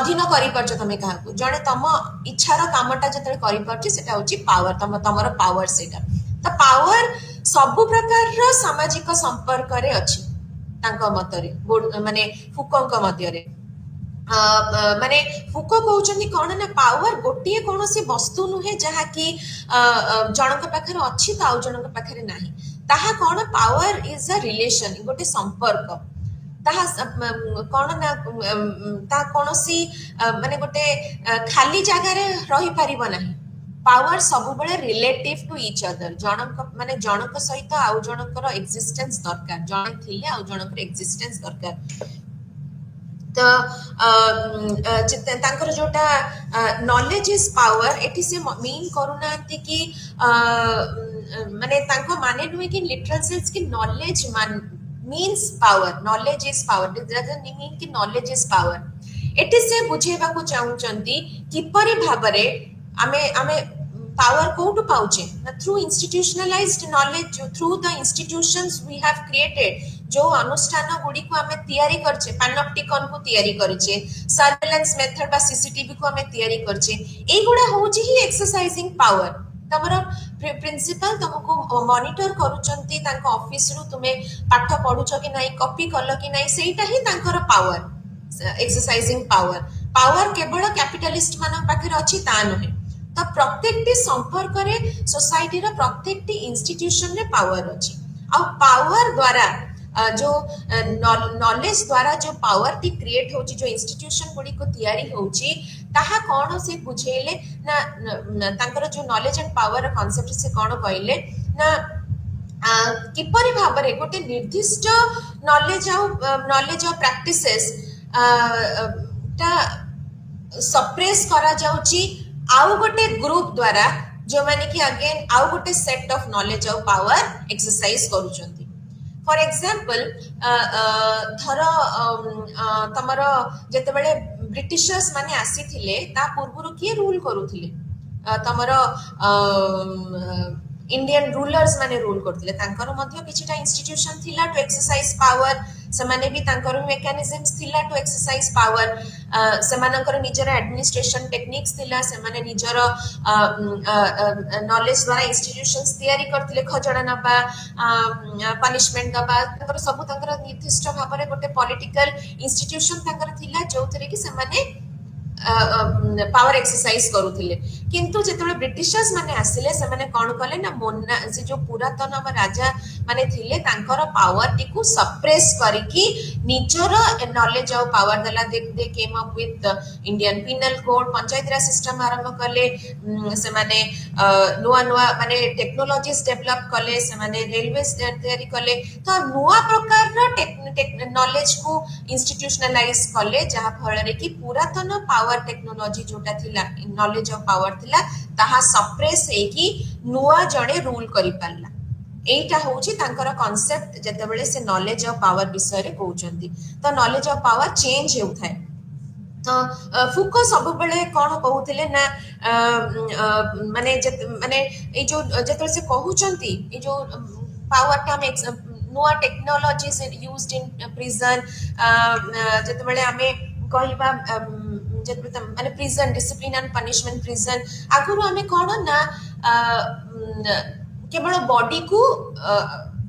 [SPEAKER 1] अधीन करि परछ तमे काहा को जणे तम इच्छार कामटा जते करि परछ सेटा होची पावर तमर पावर सेटा त पावर सब प्रकार रो सामाजिक संपर्क रे अछि तांका मतरे माने फुकोंक मध्य रे माने फुको कहउचनी कोन ना पावर गोटिए कोनोसी वस्तु नुहे जहा कि जनक पाखरे अछि ताउ जनक पाखरे नाही ताहा कोन पावर इज अ रिलेशन गोटे संपर्क ताहा कोन ना ता कोनोसी माने गोटे खाली जगह रे रही परिबो नाही पावर सब बळे रिलेटिव टू ईच अदर जनक माने जनक सहित आउ जनकर एक्जिस्टेंस दरकार जन थिले आउ जनकर एक्जिस्टेंस दरकार तो तांकर जोटा नॉलेज इज पावर एटी से मीन करूनांती कि माने तांको माने नुहे कि लिटरल सेंस कि knowledge means power knowledge is power doesn't mean कि नॉलेज इज पावर एटी से बुझेबा को चाहूचंती किपरि भाबरे आमे आमे पावर कोटू पाउचे through institutionalized knowledge through the institutions we have created जो अनुष्ठान गुडी को हमें तैयारी करछे पैनोप्टिकन को तैयारी करछे सर्वेलेंस मेथड बा सीसीटीवी को हमें तैयारी करछे ए गुडा होची ही एक्सरसाइजिंग पावर तमरो प्रिंसिपल तुमको मॉनिटर करूचंती तांको ऑफिस रु तुमे पाठ पढुछो कि नाही कॉपी करलो कि नाही सेटा ही तांकर पावर एक्सरसाइजिंग पावर पावर केवल कैपिटलिस्ट मान पाखरे अछि ता नहे तो प्रत्येकटी संपर्क रे सोसाइटी रो प्रत्येकटी इंस्टीट्यूशन रे पावर अछि आ पावर द्वारा जो नॉलेज द्वारा जो पावर टी क्रिएट होची जो इंस्टीट्यूशन गुडी को तैयारी होची ताहा कोन से बुझेले ना तांकर जो नॉलेज एंड पावर कांसेप्ट से कोन कहले ना किपरि भाबरे गोटे निर्दिष्ट नॉलेज ऑफ प्रैक्टिसेस ता सप्रेस करा जाउची आउ गोटे ग्रुप द्वारा जो माने कि अगेन आउ गोटे set of knowledge of power exercise करूचंती फॉर एग्जांपल धर तमरो जते बेले ब्रिटिशर्स माने आसी थिले ता पूर्वरु के रूल करूथिले तमरो इंडियन रूलर्स माने रूल करथिले तांकर मध्य किछटा इंस्टीट्यूशन थिला टू एक्सरसाइज पावर समाने भी तांकर मेकानिजम्स थिला टू एक्सरसाइज पावर समानकर निजर एडमिनिस्ट्रेशन टेक्निक्स थिला समाने निजर नॉलेज द्वारा इंस्टीट्यूशंस तैयारी करथिले खजणा नबा पनिशमेंट दबा तांकर सब तांकर निर्दिष्ट भाबरे गोटे पॉलिटिकल इंस्टीट्यूशन तांकर थिला जोथरे कि समाने पावर एक्सरसाइज करूथिले किंतु जेतेबेले ब्रिटिशर्स माने आसिले से माने कोन कले ना मोना से जो पुरातन राजा माने थिले तांकर पावर टिकु सप्रेस करिकी निजर नॉलेज और पावर देला they came up with Indian penal code panchayat raj system आरंभ कले से माने नुआ नुआ माने टेक्नोलॉजीज डेवलप कले से माने रेलवे तैयारी कले तो नुआ प्रकार रो नॉलेज को इंस्टीट्यूशनलाइज कले जहा फल रे कि पुरातन पावर टेक्नोलॉजी जोटा थिला नॉलेज ऑफ पावर थिला ताहा सप्रेस हे कि नुआ जणे रूल करि पारला एटा होची तांकर कांसेप्ट जेतेबेले से नॉलेज ऑफ पावर विषय रे कहउचंती तो नॉलेज ऑफ पावर चेंज हेउथाय तो फुको सब बेले कोन कहउथिले ना माने माने ए जो जेतेबेले से कहउचंती ए जो पावर टा हम नुआ टेक्नोलॉजीज यूज्ड इन प्रिजन जेतेबेले हमें कहबा माने prison discipline and punishment prison आगुरु हमें कोन ना केवल बॉडी को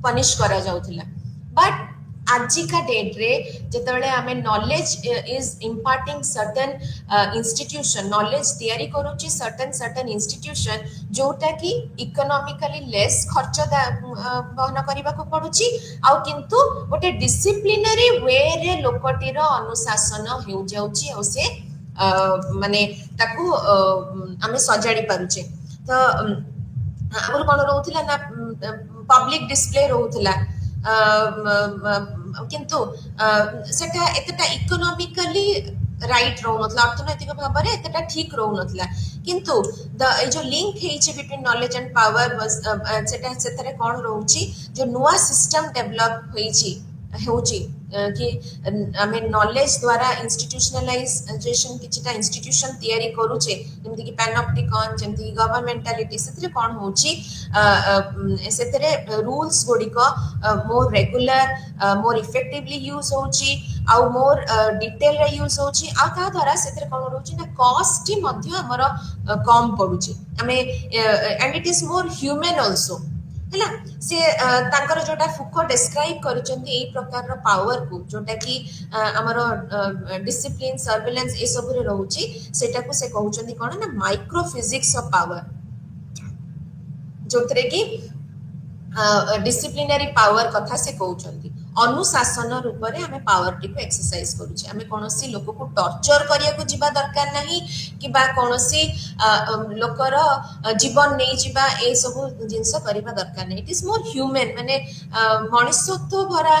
[SPEAKER 1] पनिश करा जाउथिला बट आजिका डेट रे जेतेबेले हमें knowledge is imparting certain institution knowledge तैयारी करूची सर्टेन इंस्टीट्यूशन जोटा कि इकोनॉमिकली लेस खर्च बहन करबा को पडुची आ किंतु गोटे डिसिप्लिनरी वे रे लोकटीर अनुशासन हेउ जाउची आ से माने ताकू हमें सजाड़ी पारुचे तो आगुर कोन रहउथिला ना पब्लिक डिस्प्ले रहउथिला किंतु सेटा एतटा इकोनॉमिकली राइट रहउनथला अर्थनैतिक भाबरे एतटा ठीक रहउनथला किंतु जो लिंक हेछि बिटवीन नॉलेज एंड पावर सेटा सेतरे कोन रहउची जो नुआ सिस्टम डेवलप होइछि होची कि आमे नॉलेज द्वारा इंस्टीट्यूशनलाइजेशन किछटा इंस्टीट्यूशन तैयारी करूचे जेमति कि पैनोप्टिकॉन जेमति गवर्नमेंटालिटी सेतरे कोन होची सेतरे रूल्स गुडी को मोर रेगुलर मोर इफेक्टिवली यूज होची आ मोर डिटेल रे यूज होची आ ता द्वारा सेतरे कोन होची ना कॉस्ट मध्य हमर कम पडुची आमे and it is more human also हैला से तांकर जोटा फुको डिस्क्राइब करूचंती एई प्रकार रो पावर को जोटा कि हमर डिसिप्लिन सर्वेलेंस ए सब रे रहउची सेटा को से कहउचंती कोन ना माइक्रो फिजिक्स ऑफ पावर जोतरे कि डिसिप्लिनरी पावर कथा से कहउचंती अनुशासन रूप रे हमें पावर टी को एक्सरसाइज करूचे हमें कोनोसी लोक को टॉर्चर करिया को जिबा दरकार नहीं कि बा कोनोसी लोकर जीवन नहीं जिबा ए सब जिंस करिबा दरकार नहीं इट इज मोर ह्यूमन माने मनुष्यत्व भरा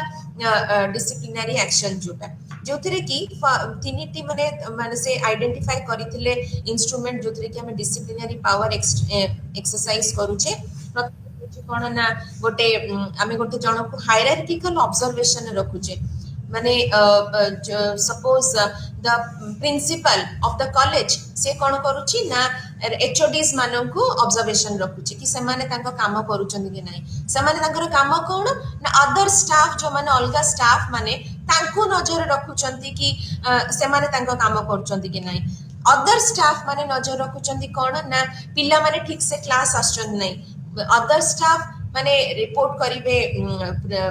[SPEAKER 1] डिसिप्लिनरी एक्शन जोटा जोथरे कि तीनिटी माने माने से आइडेंटिफाई करिथिले इंस्ट्रूमेंट जोथरे कि हमें डिसिप्लिनरी पावर एक्सरसाइज करूचे कोन ना गोटे आमे गोटे जण को हायरार्किकल ऑब्जर्वेशन रखुचे माने suppose the principle of the college से कोन करूची ना एचओडीज मानन को ऑब्जर्वेशन रखुची कि से माने तांको काम करूचंदी कि नाही से माने तांकर काम कोन ना अदर स्टाफ जो माने अलगा स्टाफ माने तांको नजर रखुचंती कि से माने तांको काम करूचंदी कि नाही अदर स्टाफ माने नजर रखुचंती कोन ना पिल्ला माने ठीक से क्लास आछन नाही अदर स्टाफ माने रिपोर्ट करिवे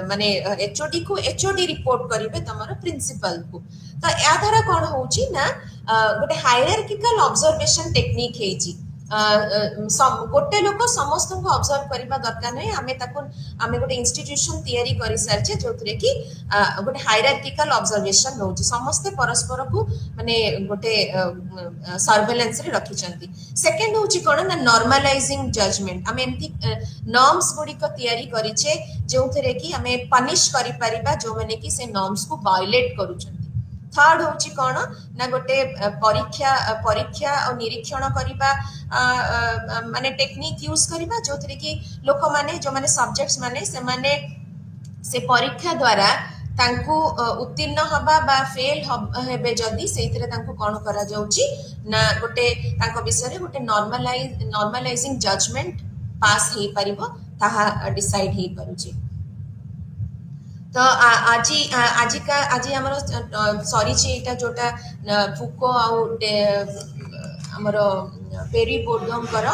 [SPEAKER 1] माने एचओडी को एचओडी रिपोर्ट करिवे तमर प्रिंसिपल को तो या द्वारा कोन होची ना गोटे हायरार्किकल ऑब्जर्वेशन टेक्निक हेची गोटे लोक समस्त को ऑब्जर्व करबा दरकार नहीं आमे गोटे इंस्टीट्यूशन तैयारी करि सारछे जोथरे कि गोटे हायरार्किकल ऑब्जर्वेशन होची समस्त परस्पर को माने गोटे सर्वेलेंस रे रखि चंती सेकंड होची कोन ना नॉर्मलाइजिंग जजमेंट आमे एमती नॉर्म्स गुडी को तैयारी करिछे जोथरे कि आमे पनिश करि परिबा जो माने कि से नॉर्म्स को वायलेट करूछन थर्ड होची कोन ना गोटे परीक्षा और निरीक्षण करिबा माने टेक्निक यूज करिबा जोथरे कि लोक माने जो माने सब्जेक्ट्स माने से माने से परीक्षा द्वारा तांको उत्तीर्ण हबा बा फेल हेबे जदी सेइतरे तांको कोन करा जाउची ना गोटे तांको विषय रे गोटे नॉर्मलाइजिंग जजमेंट पास हे परिबो ताहा डिसाइड हे परुची तो आज हमर सॉरी चे एटा जोटा फुको हमर पेरी बोर्डम कर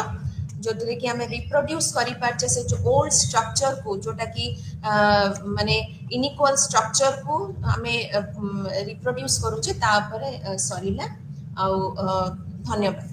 [SPEAKER 1] जोटे कि हमें रिप्रोड्यूस करि पारछे से जो ओल्ड स्ट्रक्चर को जोटा कि माने इनइक्वल स्ट्रक्चर को हमें रिप्रोड्यूस करूचे ता परे सरीला ଆଉ ଧନ୍ୟବାଦ।